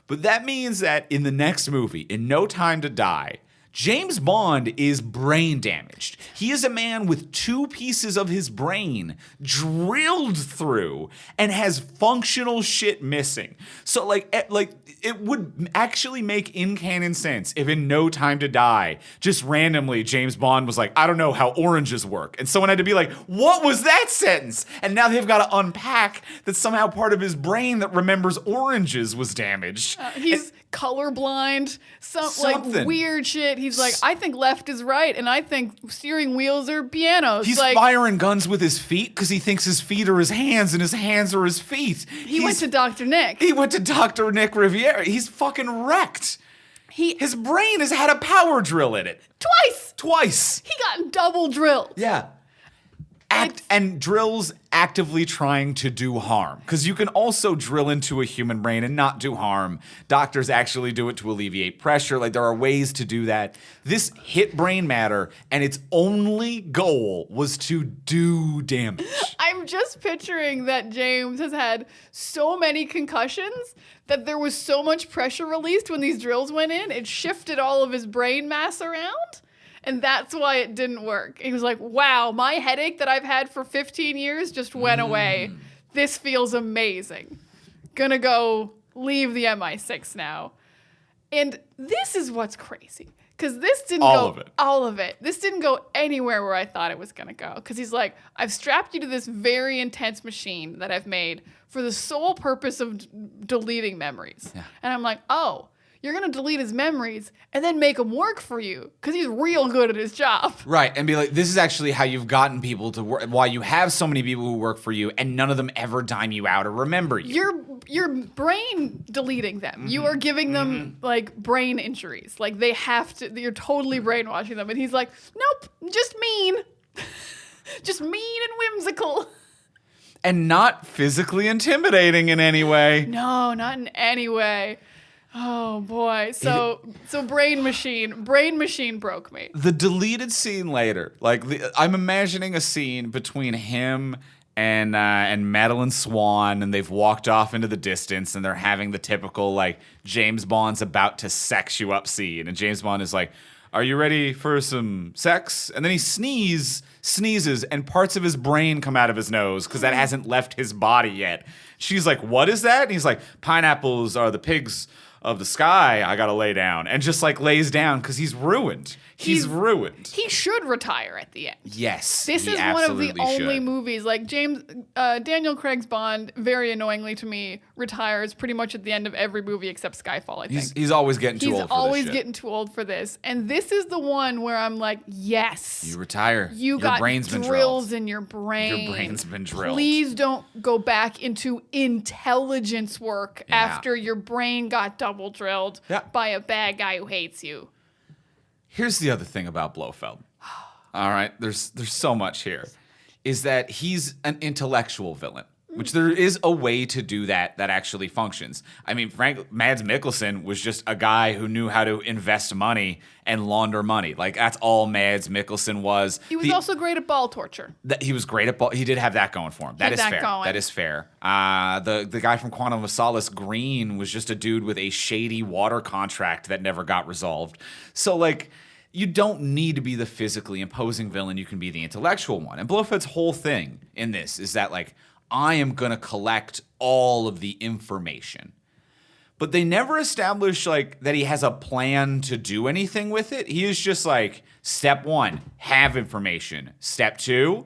[SPEAKER 1] But that means that in the next movie, in No Time to Die, James Bond is brain damaged. He is a man with 2 pieces of his brain drilled through and has functional shit missing. So like it would actually make in-canon sense if in No Time to Die, just randomly James Bond was like, I don't know how oranges work. And someone had to be like, what was that sentence? And now they've got to unpack that somehow part of his brain that remembers oranges was damaged.
[SPEAKER 2] He's colorblind, like weird shit. He's like, I think left is right, and I think steering wheels are pianos.
[SPEAKER 1] He's like, firing guns with his feet because he thinks his feet are his hands and his hands are his feet.
[SPEAKER 2] He went to Dr. Nick.
[SPEAKER 1] He went to Dr. Nick Riviera. He's fucking wrecked. His brain has had a power drill in it. Twice.
[SPEAKER 2] He got double drilled.
[SPEAKER 1] Yeah. And drills actively trying to do harm. Because you can also drill into a human brain and not do harm. Doctors actually do it to alleviate pressure. Like, there are ways to do that. This hit brain matter, and its only goal was to do damage.
[SPEAKER 2] I'm just picturing that James has had so many concussions that there was so much pressure released when these drills went in, it shifted all of his brain mass around. And that's why it didn't work. He was like, wow, my headache that I've had for 15 years just went away. This feels amazing. Gonna go leave the MI6 now. And this is what's crazy. Because this didn't all of it. This didn't go anywhere where I thought it was going to go. Because he's like, I've strapped you to this very intense machine that I've made for the sole purpose of deleting memories. Yeah. And I'm like, oh, you're going to delete his memories and then make him work for you because he's real good at his job.
[SPEAKER 1] Right. And be like, this is actually how you've gotten people to work, why you have so many people who work for you and none of them ever dime you out or remember you.
[SPEAKER 2] You're brain deleting them. Mm-hmm. You are giving them like brain injuries. Like they have to, you're totally brainwashing them. And he's like, nope, just mean. Just mean and whimsical.
[SPEAKER 1] And not physically intimidating in any way.
[SPEAKER 2] No, not in any way. Oh boy. So Brain Machine broke me.
[SPEAKER 1] The deleted scene later, like I'm imagining a scene between him and Madeleine Swann, and they've walked off into the distance and they're having the typical like James Bond's about to sex you up scene, and James Bond is like, "Are you ready for some sex?" And then he sneezes and parts of his brain come out of his nose because that hasn't left his body yet. She's like, "What is that?" And he's like, "Pineapples are the pigs of the sky, I gotta lay down," and just like lays down because he's ruined. He's ruined.
[SPEAKER 2] He should retire at the end.
[SPEAKER 1] Yes,
[SPEAKER 2] this is one of the only movies like Daniel Craig's Bond. Very annoyingly to me, retires pretty much at the end of every movie except Skyfall. I think
[SPEAKER 1] he's always getting too old.
[SPEAKER 2] He's always getting too old for this, and this is the one where I'm like, yes,
[SPEAKER 1] you retire.
[SPEAKER 2] Your got brain's drills in your brain.
[SPEAKER 1] Your brain's been drilled.
[SPEAKER 2] Please don't go back into intelligence work after your brain got double drilled by a bad guy who hates you.
[SPEAKER 1] Here's the other thing about Blofeld. All right, there's so much here. Is that he's an intellectual villain, which there is a way to do that actually functions. I mean, Mads Mikkelsen was just a guy who knew how to invest money and launder money. Like, that's all Mads Mikkelsen was.
[SPEAKER 2] He was also great at ball torture.
[SPEAKER 1] He was great at ball. He did have that going for him. That is fair. That is fair. The guy from Quantum of Solace, Green, was just a dude with a shady water contract that never got resolved. So, like, you don't need to be the physically imposing villain. You can be the intellectual one. And Blofeld's whole thing in this is that, like, I am going to collect all of the information. But they never establish, like, that he has a plan to do anything with it. He is just like, step 1, have information. Step 2,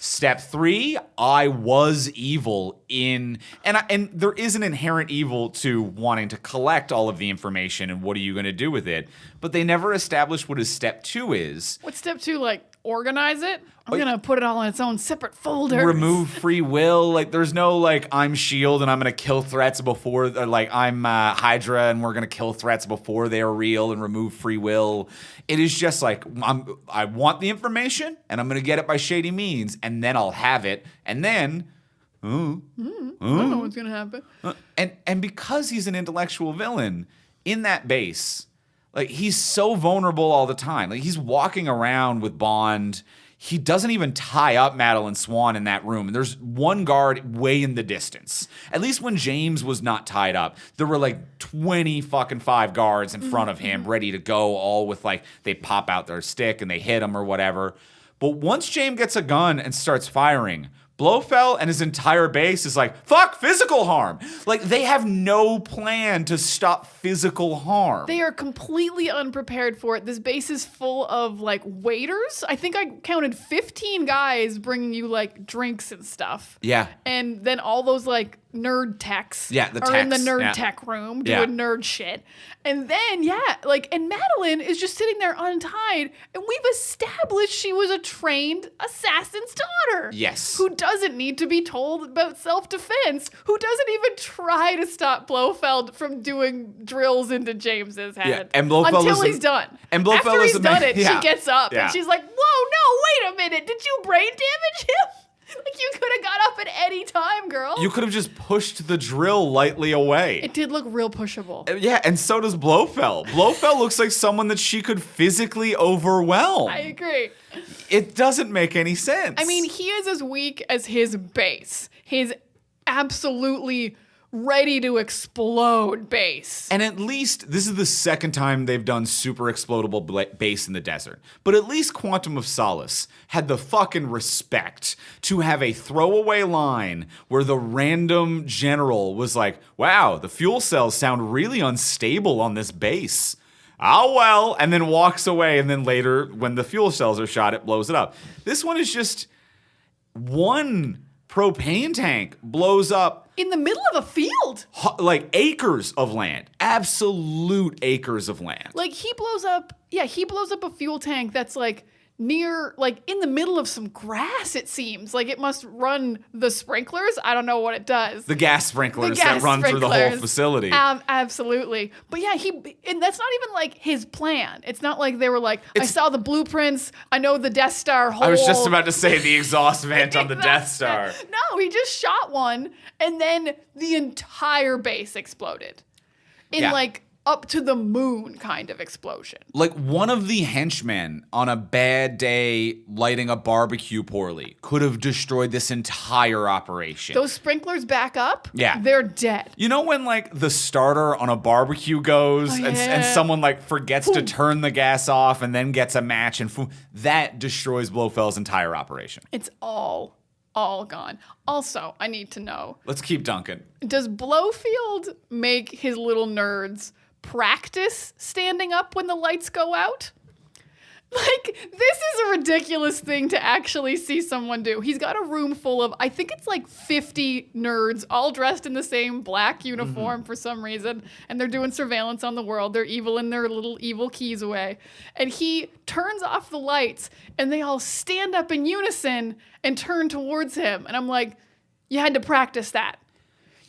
[SPEAKER 1] step 3, I was evil in... And there is an inherent evil to wanting to collect all of the information and what are you going to do with it. But they never establish what his step 2 is.
[SPEAKER 2] What's step 2, like, organize it? I'm going to put it all in its own separate folder.
[SPEAKER 1] Remove free will. Like, there's no, like, I'm S.H.I.E.L.D. and I'm going to kill threats before, or, like, I'm Hydra and we're going to kill threats before they're real and remove free will. It is just like, I want the information and I'm going to get it by shady means and then I'll have it. And then... I
[SPEAKER 2] don't know what's going to happen.
[SPEAKER 1] And because he's an intellectual villain, in that base, like, he's so vulnerable all the time. Like, he's walking around with Bond. He doesn't even tie up Madeleine Swann in that room. And there's one guard way in the distance. At least when James was not tied up, there were like 25 guards in front of him ready to go, all with, like, they pop out their stick and they hit him or whatever. But once James gets a gun and starts firing, Blofeld and his entire base is like, fuck physical harm. Like, they have no plan to stop physical harm.
[SPEAKER 2] They are completely unprepared for it. This base is full of, like, waiters. I think I counted 15 guys bringing you, like, drinks and stuff.
[SPEAKER 1] Yeah.
[SPEAKER 2] And then all those, like, nerd techs
[SPEAKER 1] are
[SPEAKER 2] in the nerd tech room doing nerd shit. And then, and Madeleine is just sitting there untied, and we've established she was a trained assassin's daughter.
[SPEAKER 1] Yes.
[SPEAKER 2] Who doesn't need to be told about self-defense, who doesn't even try to stop Blofeld from doing drills into James's head.
[SPEAKER 1] Yeah. And Blofeld
[SPEAKER 2] until he's done.
[SPEAKER 1] And Blofeld
[SPEAKER 2] After he's done it,
[SPEAKER 1] she
[SPEAKER 2] gets up, and she's like, whoa, no, wait a minute, did you brain damage him? Like, you could have got up at any time, girl.
[SPEAKER 1] You could have just pushed the drill lightly away.
[SPEAKER 2] It did look real pushable.
[SPEAKER 1] Yeah, and so does Blofeld. Blofeld looks like someone that she could physically overwhelm.
[SPEAKER 2] I agree.
[SPEAKER 1] It doesn't make any sense.
[SPEAKER 2] I mean, he is as weak as his base. His absolutely ready to explode base.
[SPEAKER 1] And at least, this is the second time they've done super explodable base in the desert. But at least Quantum of Solace had the fucking respect to have a throwaway line where the random general was like, wow, the fuel cells sound really unstable on this base. Oh, well, and then walks away. And then later, when the fuel cells are shot, it blows it up. This one is just one propane tank blows up
[SPEAKER 2] in the middle of a field.
[SPEAKER 1] Like acres of land. Absolute acres of land.
[SPEAKER 2] Like he blows up a fuel tank that's like near, like in the middle of some grass, it seems. Like it must run the sprinklers. I don't know what it does.
[SPEAKER 1] The gas sprinklers that run through the whole facility.
[SPEAKER 2] Absolutely. But yeah, and that's not even like his plan. It's not like they were like, I saw the blueprints. I know the Death Star hole.
[SPEAKER 1] I was just about to say the exhaust vent on the Death Star.
[SPEAKER 2] No, he just shot one and then the entire base exploded. Like up to the moon kind of explosion.
[SPEAKER 1] Like one of the henchmen on a bad day lighting a barbecue poorly could have destroyed this entire operation.
[SPEAKER 2] Those sprinklers back up?
[SPEAKER 1] Yeah.
[SPEAKER 2] They're dead.
[SPEAKER 1] You know when like the starter on a barbecue goes and someone like forgets to turn the gas off and then gets a match and that destroys Blofeld's entire operation.
[SPEAKER 2] It's all gone. Also, I need to know.
[SPEAKER 1] Let's keep dunking.
[SPEAKER 2] Does Blofeld make his little nerds practice standing up when the lights go out? Like, this is a ridiculous thing to actually see someone do. He's got a room full of, I think it's like 50 nerds, all dressed in the same black uniform for some reason, and they're doing surveillance on the world. They're evil in their little evil keys away. And he turns off the lights, and they all stand up in unison and turn towards him. And I'm like, you had to practice that.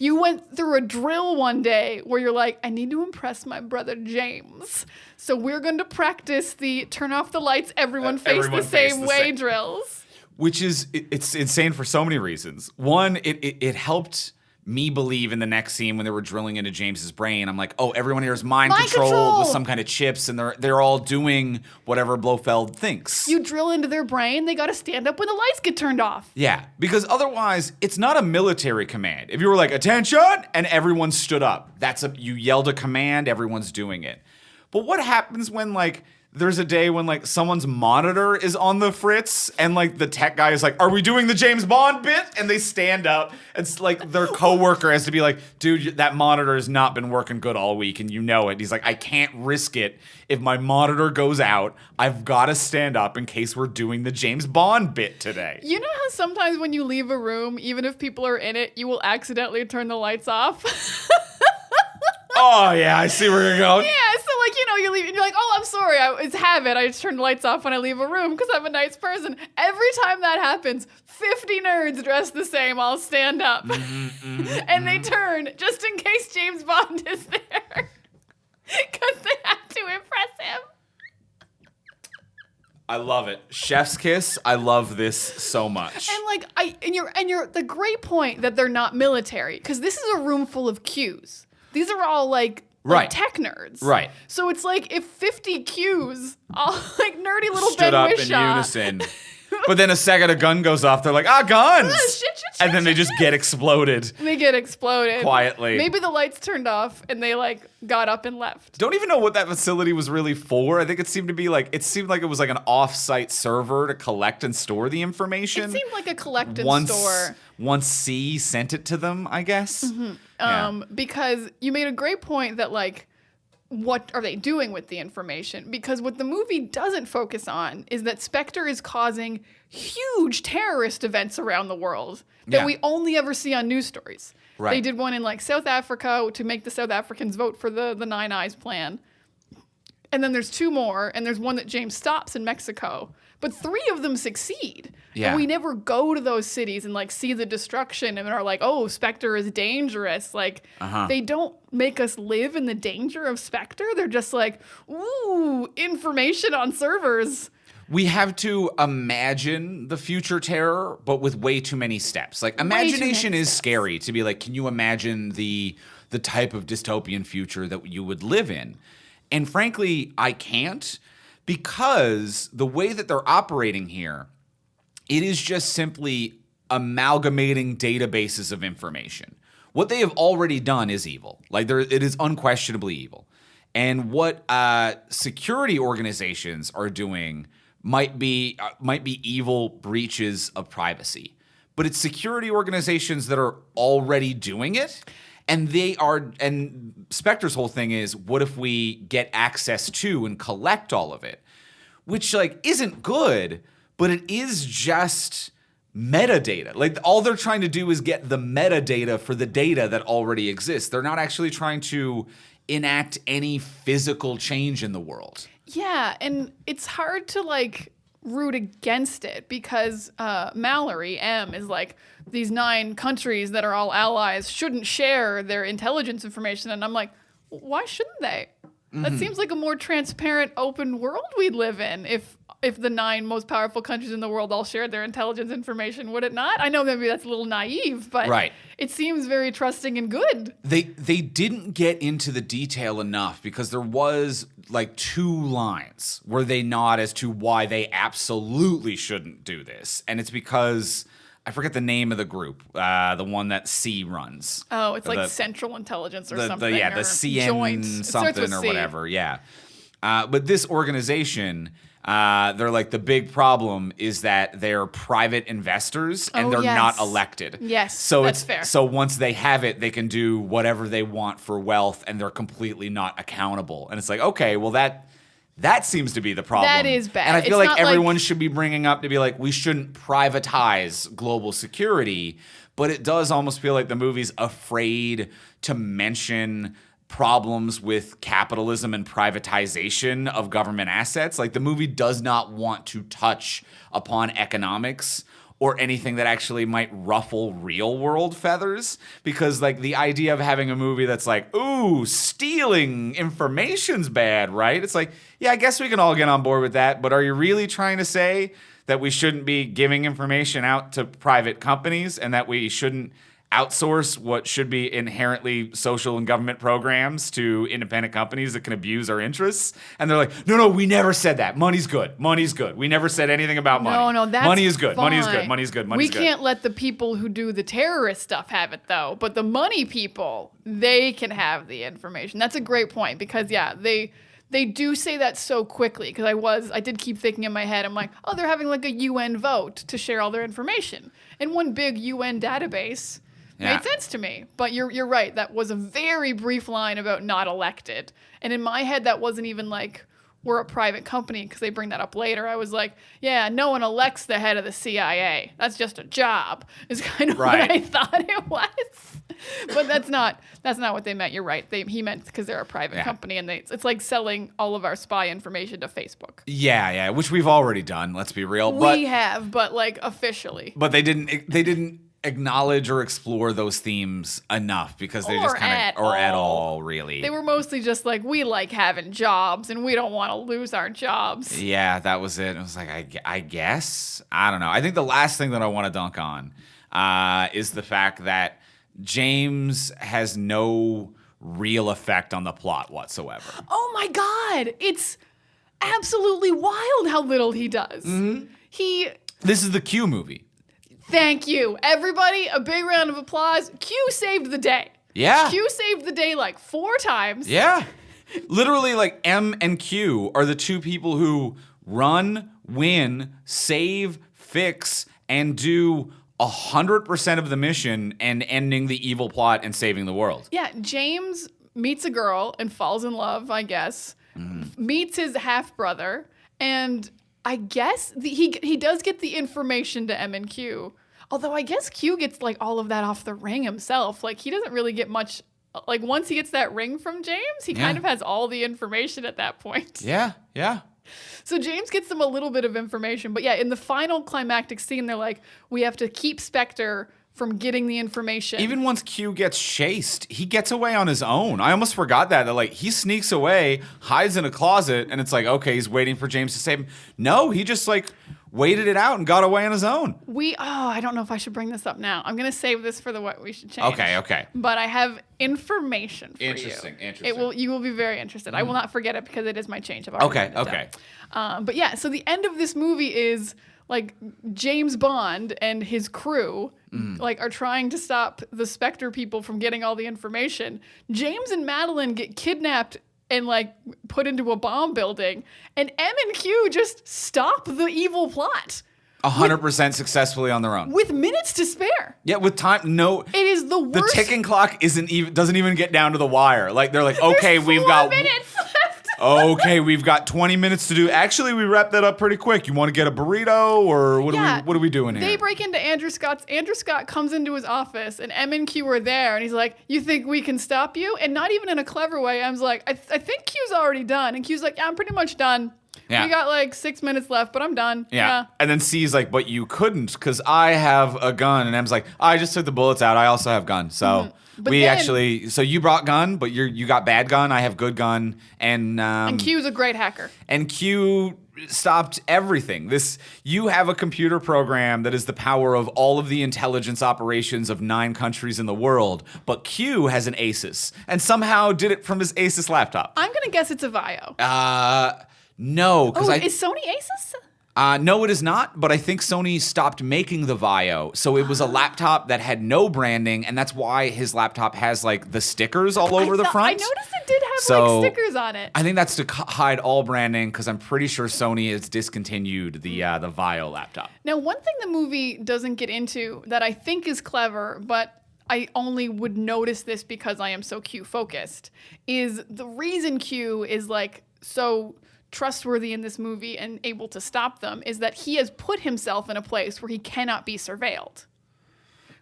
[SPEAKER 2] You went through a drill one day where you're like, I need to impress my brother James. So we're going to practice the turn off the lights, everyone face the same way drills.
[SPEAKER 1] Which is, it's insane for so many reasons. One, it helped me believe in the next scene when they were drilling into James's brain. I'm like, oh, everyone here is mind controlled with some kind of chips, and they're all doing whatever Blofeld thinks.
[SPEAKER 2] You drill into their brain, they got to stand up when the lights get turned off.
[SPEAKER 1] Yeah, because otherwise, it's not a military command. If you were like, attention, and everyone stood up, you yelled a command, everyone's doing it. But what happens when, like, there's a day when, like, someone's monitor is on the fritz and, like, the tech guy is like, are we doing the James Bond bit? And they stand up. It's like their coworker has to be like, dude, that monitor has not been working good all week and you know it. He's like, I can't risk it. If my monitor goes out, I've got to stand up in case we're doing the James Bond bit today.
[SPEAKER 2] You know how sometimes when you leave a room, even if people are in it, you will accidentally turn the lights off?
[SPEAKER 1] Oh, yeah, I see where you're going.
[SPEAKER 2] Yeah, so like, you know, you leave and you're like, oh, I'm sorry, it's habit. I just turn the lights off when I leave a room because I'm a nice person. Every time that happens, 50 nerds dressed the same all stand up. And they turn just in case James Bond is there. Because they have to impress him.
[SPEAKER 1] I love it. Chef's kiss. I love this so much.
[SPEAKER 2] And like you're the great point that they're not military, because this is a room full of Qs. These are all like tech nerds.
[SPEAKER 1] Right.
[SPEAKER 2] So it's like if 50 Qs, all like nerdy little
[SPEAKER 1] stood
[SPEAKER 2] Ben
[SPEAKER 1] up
[SPEAKER 2] Whishaw.
[SPEAKER 1] in unison. But then a second a gun goes off, they're like, guns! And then they just get exploded.
[SPEAKER 2] They get exploded.
[SPEAKER 1] Quietly.
[SPEAKER 2] Maybe the lights turned off and they like got up and left.
[SPEAKER 1] Don't even know what that facility was really for. I think it seemed like it was like an off-site server to collect and store the information.
[SPEAKER 2] It seemed like a collect and store.
[SPEAKER 1] Once C sent it to them, I guess.
[SPEAKER 2] Mm-hmm. Yeah. Because you made a great point that like, what are they doing with the information? Because what the movie doesn't focus on is that Spectre is causing huge terrorist events around the world that we only ever see on news stories. Right. They did one in like South Africa to make the South Africans vote for the Nine Eyes plan. And then there's two more, and there's one that James stops in Mexico. But 3 of them succeed. Yeah. And we never go to those cities and like see the destruction and are like, oh, Spectre is dangerous. Like, they don't make us live in the danger of Spectre. They're just like, ooh, information on servers.
[SPEAKER 1] We have to imagine the future terror, but with way too many steps. Like, imagination is scary to be like, can you imagine the type of dystopian future that you would live in? And frankly, I can't, because the way that they're operating here, it is just simply amalgamating databases of information. what they have already done is evil. Like it is unquestionably evil. And what security organizations are doing might be evil breaches of privacy. But it's security organizations that are already doing it. And Spectre's whole thing is, what if we get access to and collect all of it? Which like isn't good, but it is just metadata. Like all they're trying to do is get the metadata for the data that already exists. They're not actually trying to enact any physical change in the world.
[SPEAKER 2] Yeah, and it's hard to like root against it because Mallory M is like, these 9 countries that are all allies shouldn't share their intelligence information, and I'm like, why shouldn't they? That seems like a more transparent, open world we'd live in if the 9 most powerful countries in the world all shared their intelligence information, would it not? I know maybe that's a little naive, but it seems very trusting and good.
[SPEAKER 1] They didn't get into the detail enough because there was like 2 lines where they nod as to why they absolutely shouldn't do this. And it's because I forget the name of the group, the one that C runs.
[SPEAKER 2] Oh, it's like Central Intelligence or something.
[SPEAKER 1] The CN
[SPEAKER 2] joint.
[SPEAKER 1] something or whatever. Yeah. But this organization, they're like, the big problem is that they're private investors and they're not elected.
[SPEAKER 2] Yes,
[SPEAKER 1] so
[SPEAKER 2] that's fair.
[SPEAKER 1] So once they have it, they can do whatever they want for wealth and they're completely not accountable. And it's like, okay, well that seems to be the problem.
[SPEAKER 2] That is bad.
[SPEAKER 1] And I feel like everyone should be bringing up to be like, we shouldn't privatize global security. But it does almost feel like the movie's afraid to mention problems with capitalism and privatization of government assets. Like the movie does not want to touch upon economics or anything that actually might ruffle real world feathers, because like the idea of having a movie that's like, ooh, stealing information's bad, right? It's like, yeah, I guess we can all get on board with that, but are you really trying to say that we shouldn't be giving information out to private companies and that we shouldn't outsource what should be inherently social and government programs to independent companies that can abuse our interests? And they're like, no, we never said that. Money's good. We never said anything about money.
[SPEAKER 2] No, that's
[SPEAKER 1] money is good.
[SPEAKER 2] fine.
[SPEAKER 1] Money's good.
[SPEAKER 2] We can't let the people who do the terrorist stuff have it, though. But the money people, they can have the information. That's a great point because, yeah, they do say that so quickly because I did keep thinking in my head, I'm like, oh, they're having like a UN vote to share all their information. And one big UN database made sense to me. But you're right. That was a very brief line about not elected. And in my head, that wasn't even like, we're a private company, because they bring that up later. I was like, yeah, no one elects the head of the CIA. That's just a job, is kind of what I thought it was. But that's not what they meant. You're right. He meant because they're a private company, and it's like selling all of our spy information to Facebook.
[SPEAKER 1] Yeah, which we've already done. Let's be real.
[SPEAKER 2] We have, but like officially.
[SPEAKER 1] But they didn't acknowledge or explore those themes enough because they just kind of at all really.
[SPEAKER 2] They were mostly just like, we like having jobs and we don't want to lose our jobs.
[SPEAKER 1] Yeah, that was it. It was like, I guess, I don't know. I think the last thing that I want to dunk on is the fact that James has no real effect on the plot whatsoever.
[SPEAKER 2] Oh my God. It's absolutely wild how little he does.
[SPEAKER 1] This is the Q movie.
[SPEAKER 2] Thank you. Everybody, a big round of applause. Q saved the day.
[SPEAKER 1] Yeah.
[SPEAKER 2] Q saved the day like 4 times.
[SPEAKER 1] Yeah. Literally, like, M and Q are the 2 people who run, win, save, fix, and do 100% of the mission and ending the evil plot and saving the world.
[SPEAKER 2] Yeah, James meets a girl and falls in love, I guess. Meets his half-brother, and I guess he does get the information to M and Q. Although I guess Q gets like all of that off the ring himself. Like he doesn't really get much. Like once he gets that ring from James, he kind of has all the information at that point.
[SPEAKER 1] Yeah.
[SPEAKER 2] So James gets them a little bit of information. But yeah, in the final climactic scene, they're like, we have to keep Spectre from getting the information.
[SPEAKER 1] Even once Q gets chased, he gets away on his own. I almost forgot that like he sneaks away, hides in a closet, and it's like, okay, he's waiting for James to save him. No, he just like waited it out and got away on his own.
[SPEAKER 2] I don't know if I should bring this up now. I'm going to save this for the what we should change.
[SPEAKER 1] Okay.
[SPEAKER 2] But I have information for
[SPEAKER 1] Interesting.
[SPEAKER 2] You will be very interested. I will not forget it because it is my change. I've already written it down. But yeah, so the end of this movie is like James Bond and his crew like are trying to stop the Spectre people from getting all the information. James and Madeleine get kidnapped and like put into a bomb building, and M and Q just stop the evil plot.
[SPEAKER 1] 100% successfully on their own.
[SPEAKER 2] With minutes to spare.
[SPEAKER 1] Yeah, with time. No.
[SPEAKER 2] It is the worst.
[SPEAKER 1] The ticking clock doesn't even get down to the wire. Like they're like, okay, we've
[SPEAKER 2] 4
[SPEAKER 1] got
[SPEAKER 2] minutes left.
[SPEAKER 1] Okay, we've got 20 minutes to do. Actually, we wrapped that up pretty quick. You want to get a burrito, or what are we doing here?
[SPEAKER 2] They break into Andrew Scott's. Andrew Scott comes into his office, and M and Q are there, and he's like, "You think we can stop you?" And not even in a clever way. M's like, "I think Q's already done," and Q's like, "Yeah, I'm pretty much done.
[SPEAKER 1] Yeah.
[SPEAKER 2] We got like 6 minutes left, but I'm done." Yeah.
[SPEAKER 1] And then C's like, "But you couldn't, because I have a gun." And M's like, "I just took the bullets out. I also have gun." So so you brought gun, but you got bad gun. I have good gun, and
[SPEAKER 2] Q's a great hacker.
[SPEAKER 1] And Q stopped everything. You have a computer program that is the power of all of the intelligence operations of 9 countries in the world, but Q has an Asus and somehow did it from his Asus laptop.
[SPEAKER 2] I'm gonna guess it's a Vio.
[SPEAKER 1] No, because
[SPEAKER 2] is Sony Asus?
[SPEAKER 1] No, it is not, but I think Sony stopped making the Vio. So it was a laptop that had no branding, and that's why his laptop has like the stickers all over the front.
[SPEAKER 2] I noticed it did have like stickers on it.
[SPEAKER 1] I think that's to hide all branding, because I'm pretty sure Sony has discontinued the Vio laptop.
[SPEAKER 2] Now, one thing the movie doesn't get into that I think is clever, but I only would notice this because I am so Q focused, is the reason Q is like so trustworthy in this movie and able to stop them is that he has put himself in a place where he cannot be surveilled.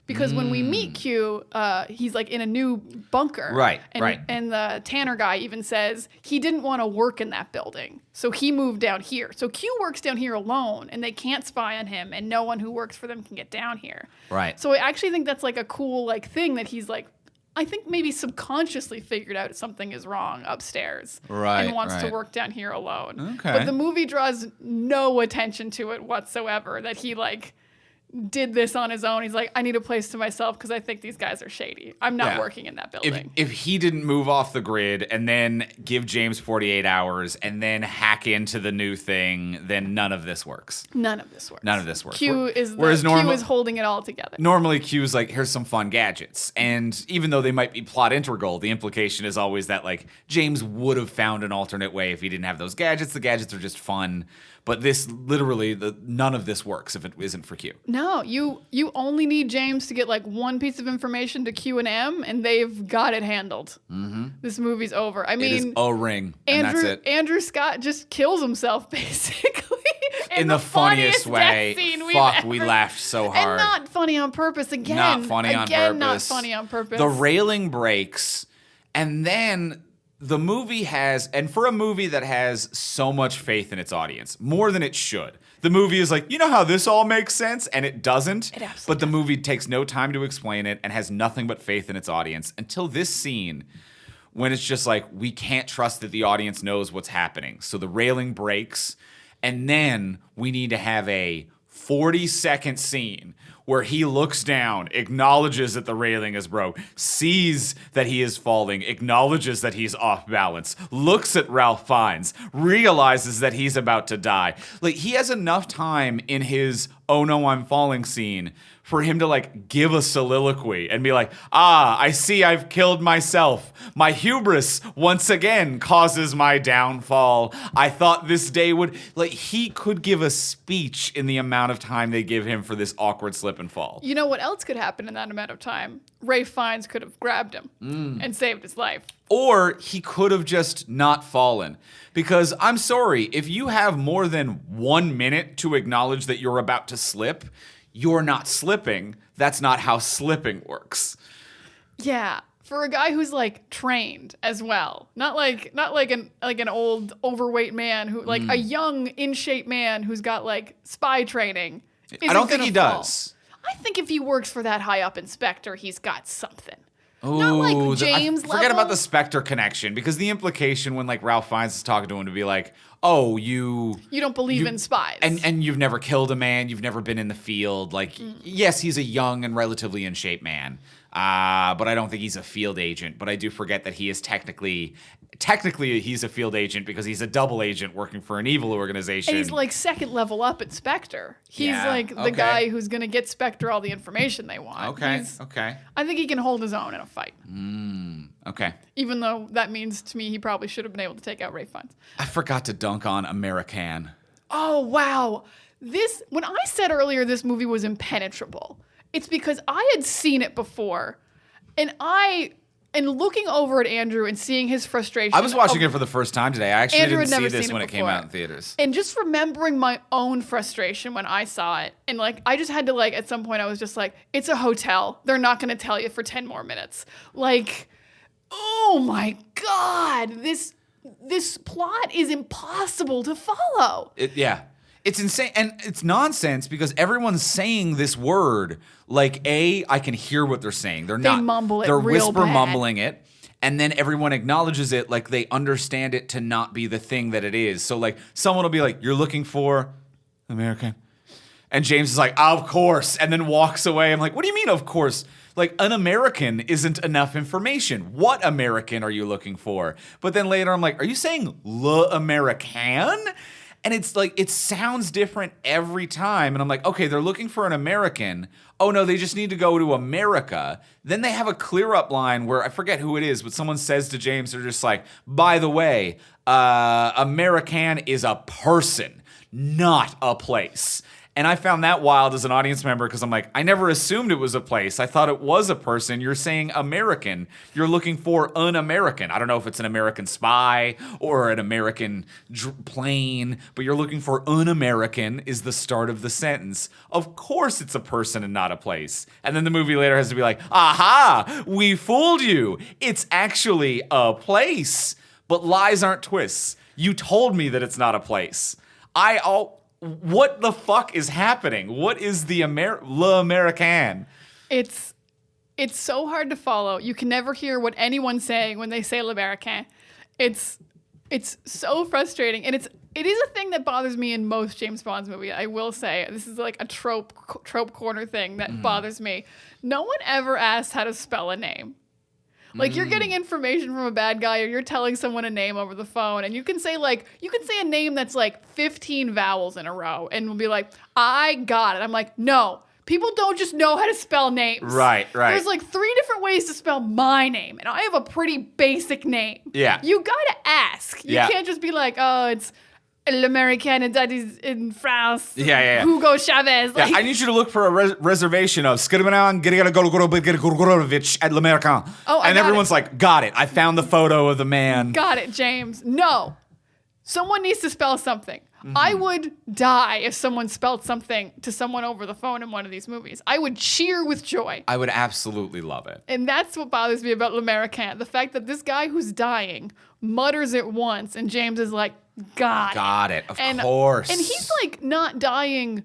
[SPEAKER 2] Because when we meet Q, he's like in a new bunker.
[SPEAKER 1] Right,
[SPEAKER 2] And the Tanner guy even says he didn't want to work in that building. So he moved down here. So Q works down here alone, and they can't spy on him, and no one who works for them can get down here.
[SPEAKER 1] Right.
[SPEAKER 2] So I actually think that's like a cool like thing that he's like, I think maybe subconsciously figured out something is wrong upstairs.
[SPEAKER 1] Right.
[SPEAKER 2] And wants to work down here alone.
[SPEAKER 1] Okay.
[SPEAKER 2] But the movie draws no attention to it whatsoever, that he like did this on his own. He's like, I need a place to myself because I think these guys are shady. I'm not working in that building.
[SPEAKER 1] If he didn't move off the grid and then give James 48 hours and then hack into the new thing, then none of this works.
[SPEAKER 2] None of this works.
[SPEAKER 1] Q
[SPEAKER 2] is holding it all together.
[SPEAKER 1] Normally Q's like, here's some fun gadgets. And even though they might be plot integral, the implication is always that like James would have found an alternate way if he didn't have those gadgets. The gadgets are just fun. But this literally, none of this works if it isn't for Q.
[SPEAKER 2] No, you only need James to get like one piece of information to Q and M, and they've got it handled. Mm-hmm. This movie's over. I mean,
[SPEAKER 1] it is a ring, and that's it.
[SPEAKER 2] Andrew Scott just kills himself basically
[SPEAKER 1] in the funniest way. We laughed so hard,
[SPEAKER 2] and not funny on purpose.
[SPEAKER 1] Not funny on purpose. The railing breaks, and then the movie has, and for a movie that has so much faith in its audience, more than it should, the movie is like, you know how this all makes sense? And it doesn't.
[SPEAKER 2] It absolutely
[SPEAKER 1] But the movie takes no time to explain it and has nothing but faith in its audience until this scene when it's just like, we can't trust that the audience knows what's happening. So the railing breaks, and then we need to have a 40-second scene where he looks down, acknowledges that the railing is broke, sees that he is falling, acknowledges that he's off balance, looks at Ralph Fiennes, realizes that he's about to die. Like, he has enough time in his "oh no, I'm falling" scene for him to like give a soliloquy and be like, I see I've killed myself. My hubris once again causes my downfall. I thought this day would, like, he could give a speech in the amount of time they give him for this awkward slip and fall.
[SPEAKER 2] You know what else could happen in that amount of time? Ralph Fiennes could have grabbed him and saved his life.
[SPEAKER 1] Or he could have just not fallen. Because I'm sorry, if you have more than 1 minute to acknowledge that you're about to slip, you're not slipping. That's not how slipping works.
[SPEAKER 2] Yeah, for a guy who's like trained as well, not like an old overweight man who like a young in shape man who's got like spy training.
[SPEAKER 1] I don't think he does.
[SPEAKER 2] I think if he works for that high up inspector, he's got something.
[SPEAKER 1] Ooh,
[SPEAKER 2] not like James level.
[SPEAKER 1] Forget about the Spectre connection, because the implication when like Ralph Fiennes is talking to him to be like, oh, you
[SPEAKER 2] don't believe in spies.
[SPEAKER 1] And you've never killed a man, you've never been in the field. Like, yes, he's a young and relatively in shape man. but I don't think he's a field agent. But I do forget that he is technically he's a field agent because he's a double agent working for an evil organization.
[SPEAKER 2] And he's like second level up at Spectre. He's like the guy who's going to get Spectre all the information they want.
[SPEAKER 1] Okay.
[SPEAKER 2] I think he can hold his own in a fight.
[SPEAKER 1] Okay.
[SPEAKER 2] Even though that means to me he probably should have been able to take out Ralph Fiennes.
[SPEAKER 1] I forgot to dunk on American.
[SPEAKER 2] Oh, wow. When I said earlier this movie was impenetrable, it's because I had seen it before. And looking over at Andrew and seeing his frustration.
[SPEAKER 1] I was watching it for the first time today. I actually didn't see this when it came out in theaters.
[SPEAKER 2] And just remembering my own frustration when I saw it. And like, I just had to like, at some point I was just like, it's a hotel. They're not going to tell you for 10 more minutes. Like, oh my God, this plot is impossible to follow.
[SPEAKER 1] It's insane, and it's nonsense because everyone's saying this word like I can hear what they're saying. They
[SPEAKER 2] mumble it.
[SPEAKER 1] They're
[SPEAKER 2] real
[SPEAKER 1] whisper
[SPEAKER 2] bad.
[SPEAKER 1] mumbling it, and then everyone acknowledges it like they understand it to not be the thing that it is. So like someone will be like, "You're looking for American," and James is like, "Of course," and then walks away. I'm like, "What do you mean, of course?" Like, an American isn't enough information. What American are you looking for? But then later I'm like, "Are you saying l'American?" And it's like, it sounds different every time. And I'm like, okay, they're looking for an American. Oh no, they just need to go to America. Then they have a clear up line where I forget who it is, but someone says to James, they're just like, by the way, American is a person, not a place. And I found that wild as an audience member because I'm like, I never assumed it was a place. I thought it was a person. You're saying American. You're looking for an American. I don't know if it's an American spy or an American plane, but you're looking for an American is the start of the sentence. Of course it's a person and not a place. And then the movie later has to be like, aha, we fooled you. It's actually a place. But lies aren't twists. You told me that it's not a place. What the fuck is happening? What is the l'American?
[SPEAKER 2] It's so hard to follow. You can never hear what anyone's saying when they say l'American. It's so frustrating, and it is a thing that bothers me in most James Bond's movies. I will say this is like a trope corner thing that bothers me. No one ever asked how to spell a name. Like, you're getting information from a bad guy, or you're telling someone a name over the phone, and you can say a name that's like 15 vowels in a row, and we'll be like, I got it. I'm like, no, people don't just know how to spell names.
[SPEAKER 1] Right.
[SPEAKER 2] There's like 3 different ways to spell my name, and I have a pretty basic name.
[SPEAKER 1] Yeah.
[SPEAKER 2] You gotta ask. You can't just be like, oh, it's l'American and that is in France.
[SPEAKER 1] Yeah.
[SPEAKER 2] Hugo Chavez.
[SPEAKER 1] Yeah, I need you to look for a reservation of Skidamanan Gorogorovich at l'American.
[SPEAKER 2] Oh,
[SPEAKER 1] and everyone's like, got it. I found the photo of the man.
[SPEAKER 2] Got it, James. No. Someone needs to spell something. I would die if someone spelled something to someone over the phone in one of these movies. I would cheer with joy.
[SPEAKER 1] I would absolutely love it.
[SPEAKER 2] And that's what bothers me about l'American. The fact that this guy who's dying mutters it once, and James is like, got it. Of course. And he's like not dying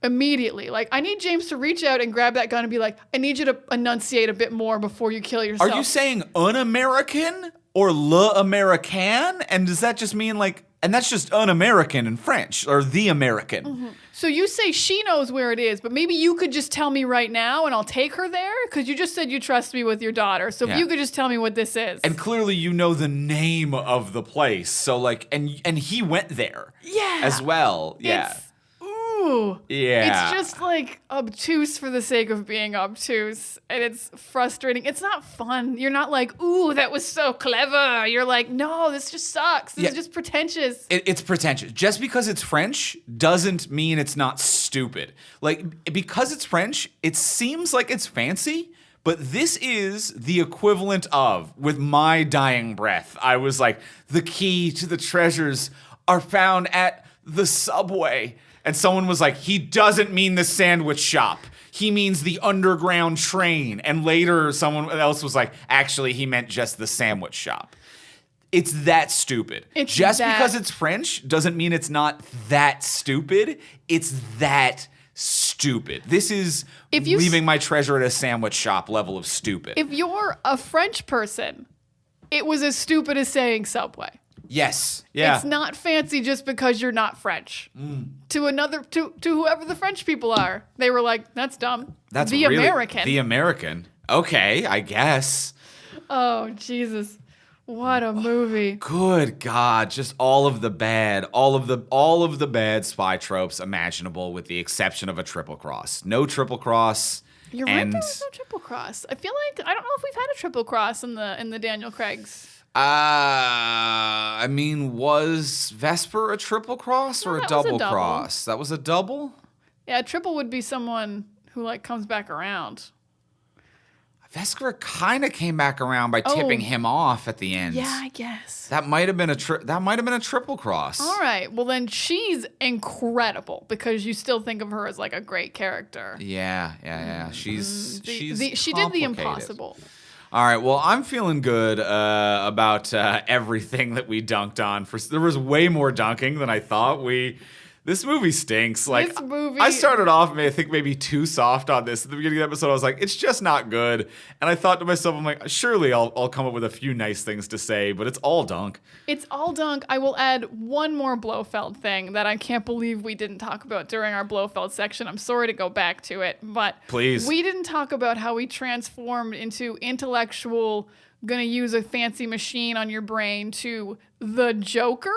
[SPEAKER 2] immediately. Like, I need James to reach out and grab that gun and be like, I need you to enunciate a bit more before you kill yourself.
[SPEAKER 1] Are you saying un-American or l'American? And does that just mean like, and that's just un-American in French, or the American.
[SPEAKER 2] Mm-hmm. So you say she knows where it is, but maybe you could just tell me right now and I'll take her there? Because you just said you trust me with your daughter. So if you could just tell me what this is.
[SPEAKER 1] And clearly you know the name of the place. So like, and he went there.
[SPEAKER 2] Yeah.
[SPEAKER 1] As well. Yeah.
[SPEAKER 2] Ooh.
[SPEAKER 1] Yeah.
[SPEAKER 2] It's just like obtuse for the sake of being obtuse. And it's frustrating. It's not fun. You're not like, ooh, that was so clever. You're like, no, this just sucks. This is just pretentious.
[SPEAKER 1] It's pretentious. Just because it's French doesn't mean it's not stupid. Like, because it's French, it seems like it's fancy. But this is the equivalent of, with my dying breath, I was like, the key to the treasures are found at the subway. And someone was like, he doesn't mean the sandwich shop. He means the underground train. And later someone else was like, actually, he meant just the sandwich shop. It's that stupid. Because it's French doesn't mean it's not that stupid. It's that stupid. This is leaving my treasure at a sandwich shop level of stupid.
[SPEAKER 2] If you're a French person, it was as stupid as saying subway.
[SPEAKER 1] Yes. Yeah.
[SPEAKER 2] It's not fancy just because you're not French. To whoever the French people are, they were like, that's dumb.
[SPEAKER 1] That's
[SPEAKER 2] the
[SPEAKER 1] really,
[SPEAKER 2] American.
[SPEAKER 1] The American. Okay, I guess.
[SPEAKER 2] Oh, Jesus. What a movie.
[SPEAKER 1] Good God, just all of the bad spy tropes imaginable with the exception of a triple cross. No triple cross.
[SPEAKER 2] You're right, there was no triple cross. I feel like I don't know if we've had a triple cross in the Daniel Craig's.
[SPEAKER 1] I mean, was Vesper a triple cross or a double cross? That was a double?
[SPEAKER 2] Yeah, a triple would be someone who like comes back around.
[SPEAKER 1] Vesper kind of came back around by tipping him off at the end.
[SPEAKER 2] Yeah, I guess.
[SPEAKER 1] That might have been a triple cross.
[SPEAKER 2] All right. Well, then she's incredible because you still think of her as like a great character.
[SPEAKER 1] Yeah. She's
[SPEAKER 2] she did the impossible.
[SPEAKER 1] All right. Well, I'm feeling good about everything that we dunked on. There was way more dunking than I thought. This movie stinks. Like, I started off, I think, maybe too soft on this. At the beginning of the episode, I was like, it's just not good. And I thought to myself, I'm like, surely I'll come up with a few nice things to say, but it's all dunk.
[SPEAKER 2] It's all dunk. I will add one more Blofeld thing that I can't believe we didn't talk about during our Blofeld section. I'm sorry to go back to it, but
[SPEAKER 1] please.
[SPEAKER 2] We didn't talk about how he transformed into intellectual, gonna use a fancy machine on your brain to the Joker.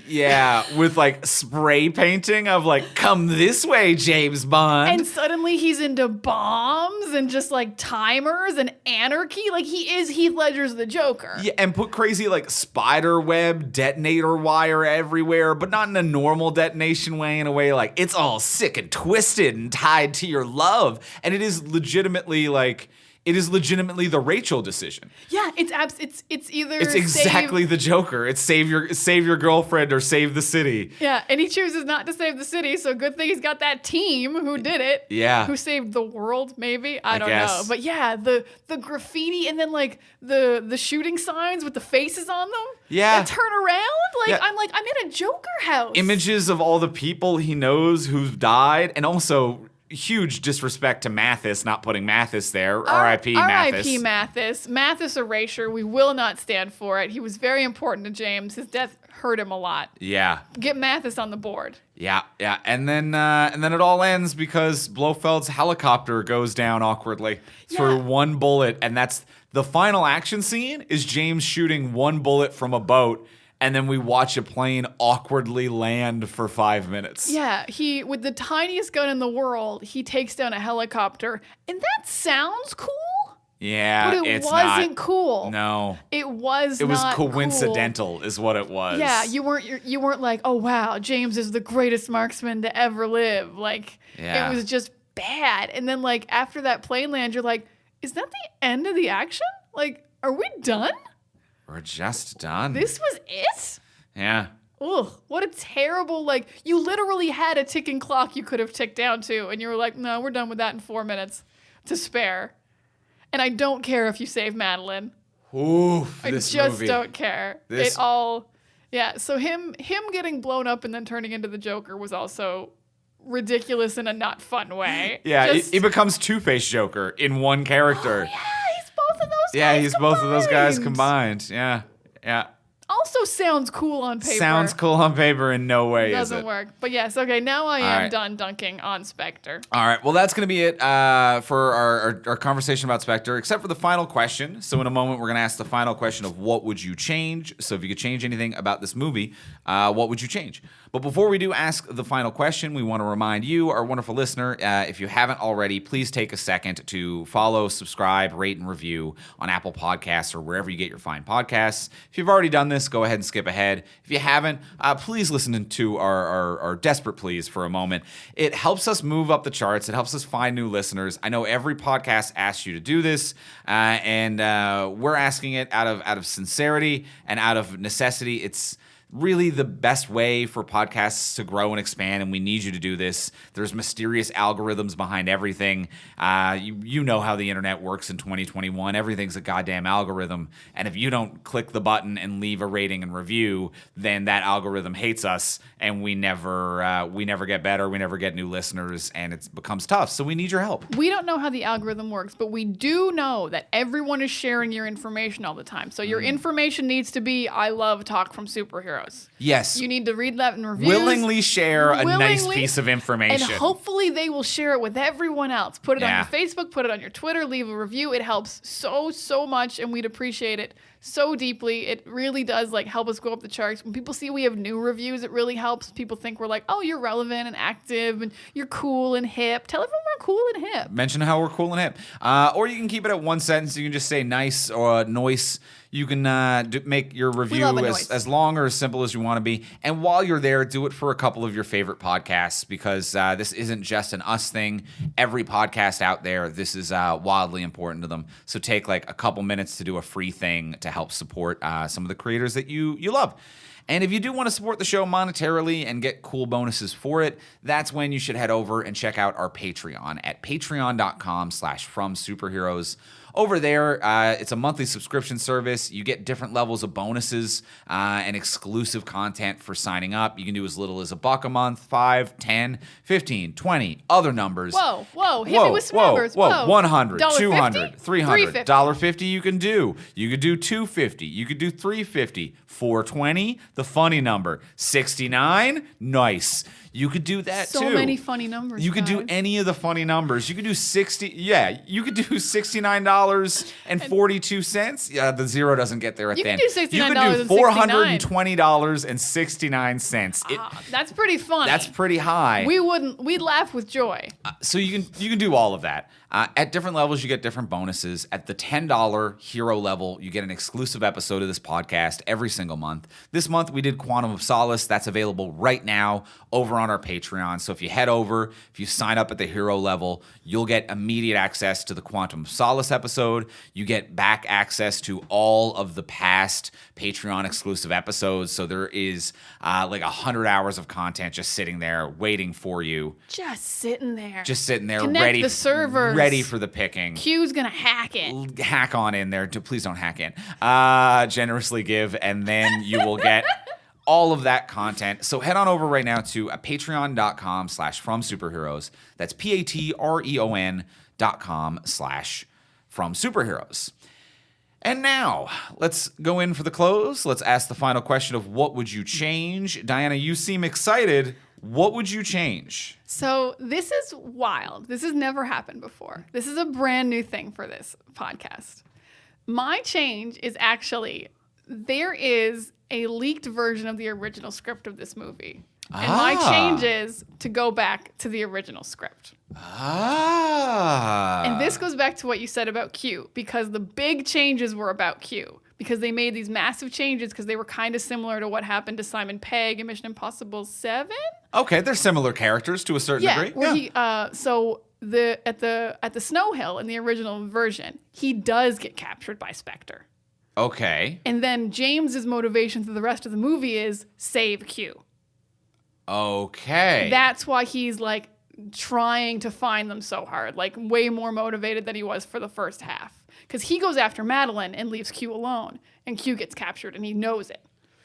[SPEAKER 1] Yeah, with like spray painting of like, come this way, James Bond.
[SPEAKER 2] And suddenly he's into bombs and just like timers and anarchy. Like he is Heath Ledger's the Joker.
[SPEAKER 1] Yeah, and put crazy like spider web detonator wire everywhere, but not in a normal detonation way, in a way like it's all sick and twisted and tied to your love. And it is legitimately the Rachel decision.
[SPEAKER 2] Yeah, it's either
[SPEAKER 1] it's exactly the Joker. It's save your girlfriend or save the city.
[SPEAKER 2] Yeah, and he chooses not to save the city, so good thing he's got that team who did it.
[SPEAKER 1] Yeah.
[SPEAKER 2] Who saved the world, maybe? I don't know. But yeah, the graffiti and then like the shooting signs with the faces on them.
[SPEAKER 1] Yeah.
[SPEAKER 2] That turn around. Like I'm in a Joker house.
[SPEAKER 1] Images of all the people he knows who've died, and also huge disrespect to Mathis, not putting Mathis there. R.I.P. Mathis.
[SPEAKER 2] R.I.P. Mathis. Mathis erasure. We will not stand for it. He was very important to James. His death hurt him a lot.
[SPEAKER 1] Yeah.
[SPEAKER 2] Get Mathis on the board.
[SPEAKER 1] Yeah. And then it all ends because Blofeld's helicopter goes down awkwardly for one bullet, and that's the final action scene is James shooting one bullet from a boat. And then we watch a plane awkwardly land for 5 minutes.
[SPEAKER 2] Yeah, he, with the tiniest gun in the world, he takes down a helicopter. And that sounds cool.
[SPEAKER 1] Yeah,
[SPEAKER 2] but it wasn't cool.
[SPEAKER 1] No.
[SPEAKER 2] It was
[SPEAKER 1] coincidental
[SPEAKER 2] cool.
[SPEAKER 1] Is what it was.
[SPEAKER 2] Yeah, you weren't like, oh wow, James is the greatest marksman to ever live. Like, It was just bad. And then like after that plane land, you're like, is that the end of the action? Like, are we done?
[SPEAKER 1] We're just done.
[SPEAKER 2] This was it?
[SPEAKER 1] Yeah.
[SPEAKER 2] Ugh, what a terrible, like, you literally had a ticking clock you could have ticked down to, and you were like, no, we're done with that in 4 minutes to spare. And I don't care if you save Madeleine.
[SPEAKER 1] Oof,
[SPEAKER 2] I just don't care. So him getting blown up and then turning into the Joker was also ridiculous in a not fun way.
[SPEAKER 1] Yeah, he becomes Two-Face Joker in one character.
[SPEAKER 2] Oh, yeah. Both of those guys
[SPEAKER 1] Yeah, he's
[SPEAKER 2] combined.
[SPEAKER 1] both of those guys combined. Yeah.
[SPEAKER 2] Also sounds cool on paper.
[SPEAKER 1] Sounds cool on paper, in no way
[SPEAKER 2] Doesn't work. But yes, okay, now I am done dunking on Spectre.
[SPEAKER 1] All right, well, that's going to be it for our conversation about Spectre, except for the final question. So in a moment, we're going to ask the final question of what would you change? So if you could change anything about this movie, what would you change? But before we do ask the final question, we want to remind you, our wonderful listener, if you haven't already, please take a second to follow, subscribe, rate, and review on Apple Podcasts or wherever you get your fine podcasts. If you've already done this, go ahead and skip ahead. If you haven't, please listen to our desperate pleas for a moment. It helps us move up the charts. It helps us find new listeners. I know every podcast asks you to do this, and we're asking it out of sincerity and out of necessity. It's really the best way for podcasts to grow and expand, and we need you to do this. There's mysterious algorithms behind everything. You know how the internet works in 2021. Everything's a goddamn algorithm, and if you don't click the button and leave a rating and review, then that algorithm hates us, and we never get better. We never get new listeners, and it becomes tough. So we need your help.
[SPEAKER 2] We don't know how the algorithm works, but we do know that everyone is sharing your information all the time. So your information needs to be, I love Talk from Superheroes. superheroes.
[SPEAKER 1] Yes.
[SPEAKER 2] You need to read that in reviews.
[SPEAKER 1] Willingly share a nice piece of information.
[SPEAKER 2] And hopefully they will share it with everyone else. Put it on your
[SPEAKER 1] Yeah.
[SPEAKER 2] Facebook, put it on your Twitter, leave a review. It helps so much, and we'd appreciate it so deeply. It really does like help us go up the charts. When people see we have new reviews, it really helps. People think we're like, oh, you're relevant and active and you're cool and hip. Tell everyone we're cool and hip.
[SPEAKER 1] Mention how we're cool and hip. Or you can keep it at one sentence. You can just say nice or noise. You can make your review as long or as simple as you want to be. And while you're there, do it for a couple of your favorite podcasts, because this isn't just an us thing. Every podcast out there, this is wildly important to them. So take like a couple minutes to do a free thing to help support some of the creators that you love. And if you do want to support the show monetarily and get cool bonuses for it, that's when you should head over and check out our Patreon at patreon.com/FromSuperheroes. Over there, it's a monthly subscription service. You get different levels of bonuses and exclusive content for signing up. You can do as little as $1 a month, $5, $10, $15, $20, other numbers.
[SPEAKER 2] Whoa, hit me with some numbers.
[SPEAKER 1] Whoa, $100, $200,
[SPEAKER 2] $350,
[SPEAKER 1] $300, $1.50 you can do. You could do $2.50. You could do $3.50. $4.20, the funny number. $69, nice. You could do that too.
[SPEAKER 2] So many funny numbers.
[SPEAKER 1] You could do any of the funny numbers. You could do you could do $69.42. Yeah, the zero doesn't get there at the end.
[SPEAKER 2] You could do
[SPEAKER 1] $420.20.
[SPEAKER 2] That's pretty funny.
[SPEAKER 1] That's pretty high.
[SPEAKER 2] We'd laugh with joy.
[SPEAKER 1] So you can do all of that. At different levels, you get different bonuses. At the $10 hero level, you get an exclusive episode of this podcast every single month. This month, we did Quantum of Solace. That's available right now over on our Patreon. So if you head over, if you sign up at the hero level, you'll get immediate access to the Quantum of Solace episode. You get back access to all of the past Patreon exclusive episodes. So there is like 100 hours of content just sitting there waiting for you.
[SPEAKER 2] Just sitting there.
[SPEAKER 1] Connect ready.
[SPEAKER 2] The servers.
[SPEAKER 1] Ready for the picking.
[SPEAKER 2] Q's gonna hack it.
[SPEAKER 1] Hack on in there. Please don't hack in. Generously give, and then you will get all of that content. So head on over right now to patreon.com/FromSuperheroes. That's patreon.com/FromSuperheroes. And now, let's go in for the close. Let's ask the final question of what would you change? Diana, you seem excited. What would you change?
[SPEAKER 2] So this is wild. This has never happened before. This is a brand new thing for this podcast. My change is actually, there is a leaked version of the original script of this movie. And my change is to go back to the original script. And this goes back to what you said about Q, because the big changes were about Q. Because they made these massive changes because they were kind of similar to what happened to Simon Pegg in Mission Impossible 7.
[SPEAKER 1] Okay, they're similar characters to a certain degree.
[SPEAKER 2] Where he so at the Snow Hill in the original version, he does get captured by Spectre.
[SPEAKER 1] Okay.
[SPEAKER 2] And then James's motivation through the rest of the movie is save Q.
[SPEAKER 1] Okay.
[SPEAKER 2] That's why he's like trying to find them so hard, like way more motivated than he was for the first half. Because he goes after Madeleine and leaves Q alone, and Q gets captured, and he knows it.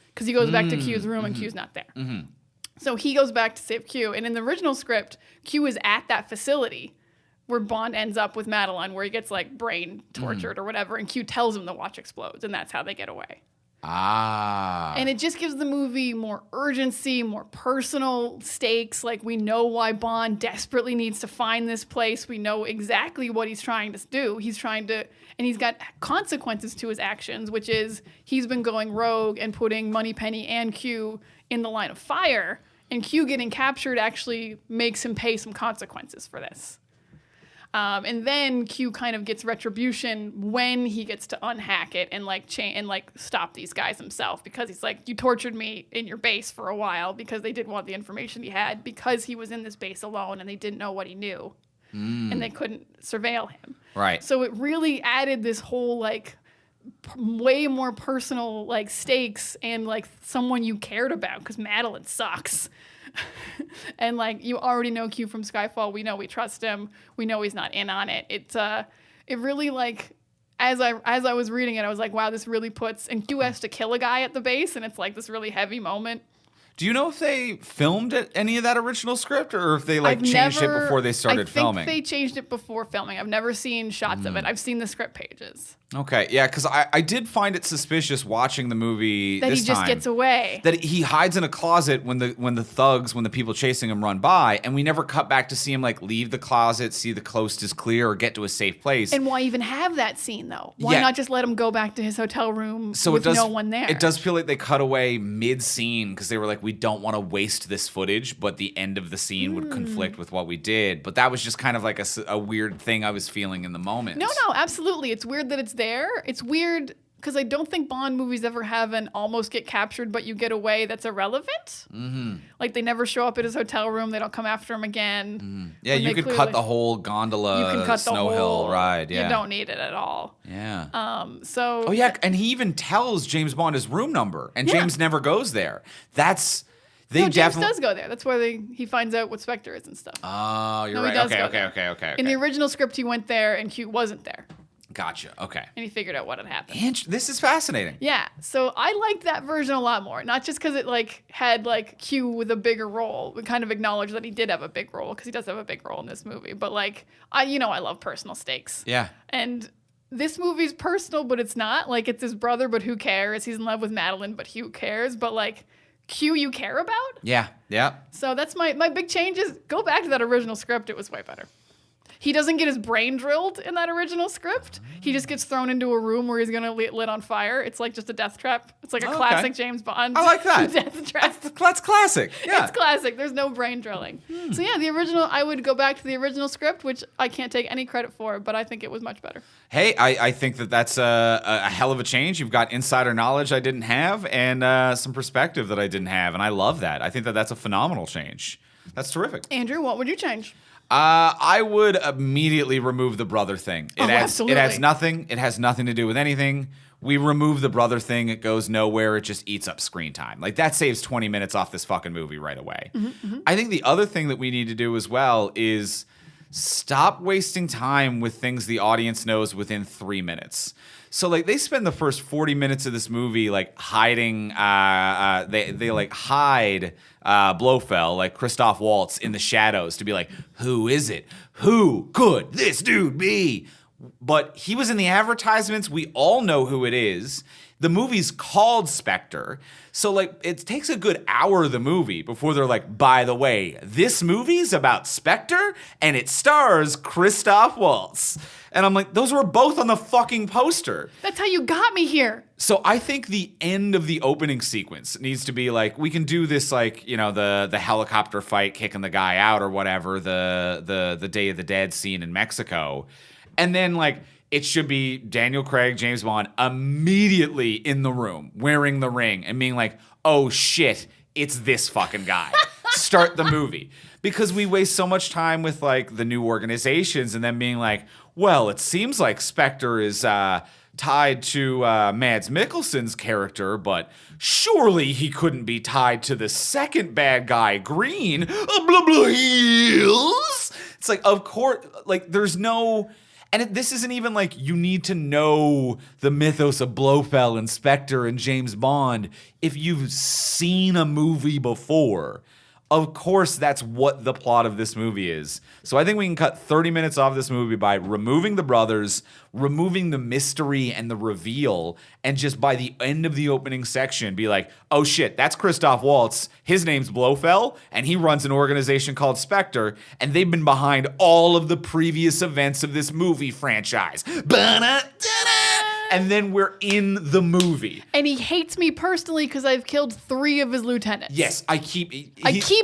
[SPEAKER 2] Because he goes back to Q's room, and Q's not there. Mm-hmm. So he goes back to save Q. And in the original script, Q is at that facility where Bond ends up with Madeleine, where he gets like brain tortured or whatever, and Q tells him the watch explodes, and that's how they get away. And it just gives the movie more urgency, more personal stakes. Like, we know why Bond desperately needs to find this place. We know exactly what he's trying to do. And he's got consequences to his actions, which is he's been going rogue and putting Moneypenny and Q in the line of fire. And Q getting captured actually makes him pay some consequences for this. And then Q kind of gets retribution when he gets to unhack it and stop these guys himself, because he's like, you tortured me in your base for a while because they didn't want the information he had, because he was in this base alone and they didn't know what he knew and they couldn't surveil him.
[SPEAKER 1] Right.
[SPEAKER 2] So it really added this whole like way more personal like stakes and like someone you cared about, because Madeleine sucks. And like, you already know Q from Skyfall. We know we trust him. We know he's not in on it. It really, like, as I was reading it, I was like, wow, this really puts, and Q has to kill a guy at the base, and it's like this really heavy moment.
[SPEAKER 1] Do you know if they filmed any of that original script or if they changed it before they started filming?
[SPEAKER 2] I think they changed it before filming. I've never seen shots of it. I've seen the script pages.
[SPEAKER 1] Okay, yeah, because I did find it suspicious watching the movie
[SPEAKER 2] that
[SPEAKER 1] this
[SPEAKER 2] he just
[SPEAKER 1] time,
[SPEAKER 2] gets away.
[SPEAKER 1] That he hides in a closet when the people chasing him run by, and we never cut back to see him leave the closet, see the coast is clear, or get to a safe place.
[SPEAKER 2] And why even have that scene though? Why not just let him go back to his hotel room with no one there?
[SPEAKER 1] It does feel like they cut away mid-scene because they were like, we don't want to waste this footage, but the end of the scene would conflict with what we did. But that was just kind of like a weird thing I was feeling in the moment.
[SPEAKER 2] No, absolutely. It's weird that it's there. It's weird because I don't think Bond movies ever have an almost get captured but you get away that's irrelevant. Mm-hmm. Like they never show up at his hotel room. They don't come after him again.
[SPEAKER 1] Mm-hmm. Yeah, you could cut the whole gondola snow hill ride. Yeah.
[SPEAKER 2] You don't need it at all.
[SPEAKER 1] Yeah.
[SPEAKER 2] Oh
[SPEAKER 1] yeah, and he even tells James Bond his room number, and James never goes there. James
[SPEAKER 2] does go there. That's where he finds out what Spectre is and stuff.
[SPEAKER 1] Oh, you're right. Okay.
[SPEAKER 2] In the original script, he went there and Q wasn't there.
[SPEAKER 1] Gotcha. Okay.
[SPEAKER 2] And he figured out what had happened.
[SPEAKER 1] This is fascinating.
[SPEAKER 2] Yeah. So I liked that version a lot more. Not just because it had Q with a bigger role. We kind of acknowledge that he did have a big role because he does have a big role in this movie. But I love personal stakes.
[SPEAKER 1] Yeah.
[SPEAKER 2] And this movie's personal, but it's not. It's his brother, but who cares? He's in love with Madeleine, but who cares? But Q you care about?
[SPEAKER 1] Yeah. Yeah.
[SPEAKER 2] So that's my big change is go back to that original script. It was way better. He doesn't get his brain drilled in that original script. He just gets thrown into a room where he's going to lit on fire. It's just a death trap. It's like a classic James Bond.
[SPEAKER 1] I like that.
[SPEAKER 2] Death trap.
[SPEAKER 1] That's classic. Yeah.
[SPEAKER 2] It's classic. There's no brain drilling. So yeah, the original, I would go back to the original script, which I can't take any credit for, but I think it was much better.
[SPEAKER 1] Hey, I think that's a hell of a change. You've got insider knowledge I didn't have and some perspective that I didn't have, and I love that. I think that's a phenomenal change. That's terrific.
[SPEAKER 2] Andrew, what would you change?
[SPEAKER 1] I would immediately remove the brother thing.
[SPEAKER 2] Absolutely.
[SPEAKER 1] It adds nothing. It has nothing to do with anything. We remove the brother thing. It goes nowhere. It just eats up screen time. That saves 20 minutes off this fucking movie right away. Mm-hmm. I think the other thing that we need to do as well is stop wasting time with things the audience knows within 3 minutes. So they spend the first 40 minutes of this movie hiding. They hide Blofeld, Christoph Waltz, in the shadows to be who is it? Who could this dude be? But he was in the advertisements. We all know who it is. The movie's called Spectre. So, it takes a good hour of the movie before they're by the way, this movie's about Spectre and it stars Christoph Waltz. And I'm those were both on the fucking poster.
[SPEAKER 2] That's how you got me here.
[SPEAKER 1] So I think the end of the opening sequence needs to be we can do this the helicopter fight kicking the guy out or whatever, the Day of the Dead scene in Mexico. And then it should be Daniel Craig, James Bond, immediately in the room, wearing the ring and being oh shit, it's this fucking guy. Start the movie. Because we waste so much time with the new organizations and then being well, it seems like Spectre is tied to Mads Mikkelsen's character, but surely he couldn't be tied to the second bad guy, Green. Blah, blah, heels. It's of course, there's no... And this isn't even you need to know the mythos of Blofeld and Spectre and James Bond. If you've seen a movie before, of course that's what the plot of this movie is. So I think we can cut 30 minutes off this movie by removing the brothers, removing the mystery and the reveal, and just by the end of the opening section be oh shit, that's Christoph Waltz. His name's Blofeld, and he runs an organization called Spectre, and they've been behind all of the previous events of this movie franchise. And then we're in the movie.
[SPEAKER 2] And he hates me personally because I've killed 3 of his lieutenants.
[SPEAKER 1] Yes, I keep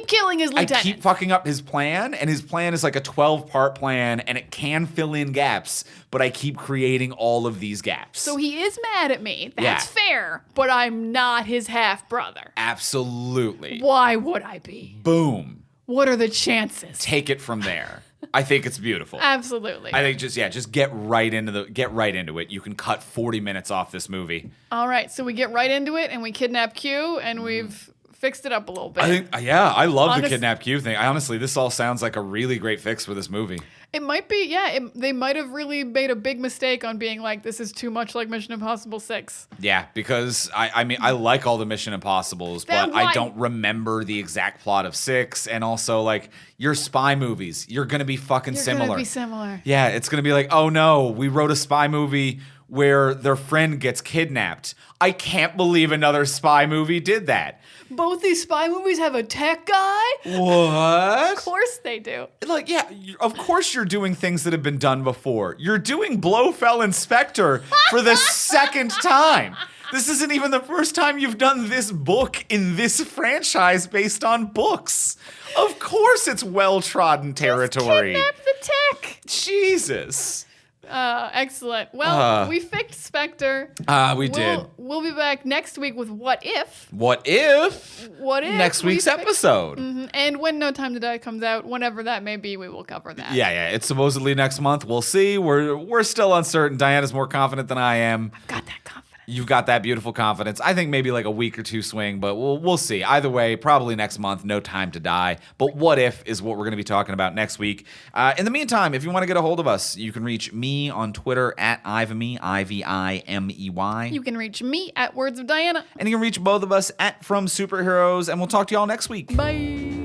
[SPEAKER 2] killing his lieutenants.
[SPEAKER 1] I keep fucking up his plan, and his plan is a 12-part plan, and it can fill in gaps, but I keep creating all of these gaps.
[SPEAKER 2] So he is mad at me. That's fair, but I'm not his half-brother.
[SPEAKER 1] Absolutely.
[SPEAKER 2] Why would I be?
[SPEAKER 1] Boom.
[SPEAKER 2] What are the chances?
[SPEAKER 1] Take it from there. I think it's beautiful.
[SPEAKER 2] Absolutely.
[SPEAKER 1] I think just get right into it. You can cut 40 minutes off this movie.
[SPEAKER 2] All right, so we get right into it and we kidnap Q and we've fixed it up a little bit.
[SPEAKER 1] I love the kidnap Q thing. Honestly, this all sounds like a really great fix for this movie.
[SPEAKER 2] It might be, yeah. They might have really made a big mistake on being like, this is too much like Mission Impossible 6.
[SPEAKER 1] Yeah, because I mean, I like all the Mission Impossibles, but I don't remember the exact plot of 6. And also, like, your spy movies, you're going to be fucking similar.
[SPEAKER 2] You're going to be similar.
[SPEAKER 1] Yeah, it's going to be like, oh no, we wrote a spy movie where their friend gets kidnapped. I can't believe another spy movie did that.
[SPEAKER 2] Both these spy movies have a tech guy?
[SPEAKER 1] What?
[SPEAKER 2] Of course they do.
[SPEAKER 1] Like, yeah, of course you're doing things that have been done before. You're doing Blofeld and Spectre for the second time. This isn't even the first time you've done this book in this franchise based on books. Of course it's well-trodden territory.
[SPEAKER 2] Just kidnap the tech.
[SPEAKER 1] Jesus.
[SPEAKER 2] Excellent. Well, we fixed Spectre.
[SPEAKER 1] We did.
[SPEAKER 2] We'll be back next week with What If.
[SPEAKER 1] What if?
[SPEAKER 2] What if?
[SPEAKER 1] Next week's episode.
[SPEAKER 2] Mm-hmm. And when No Time to Die comes out, whenever that may be, we will cover that.
[SPEAKER 1] Yeah. It's supposedly next month. We'll see. We're still uncertain. Diana's more confident than I am.
[SPEAKER 2] I've got that confidence.
[SPEAKER 1] You've got that beautiful confidence. I think maybe like a week or two swing, but we'll see. Either way, probably next month, No Time to Die. But What If is what we're going to be talking about next week. In the meantime, if you want to get a hold of us, you can reach me on Twitter at Ivimey, Ivimey.
[SPEAKER 2] You can reach me at Words of Diana.
[SPEAKER 1] And you can reach both of us at From Superheroes, and we'll talk to y'all next week.
[SPEAKER 2] Bye.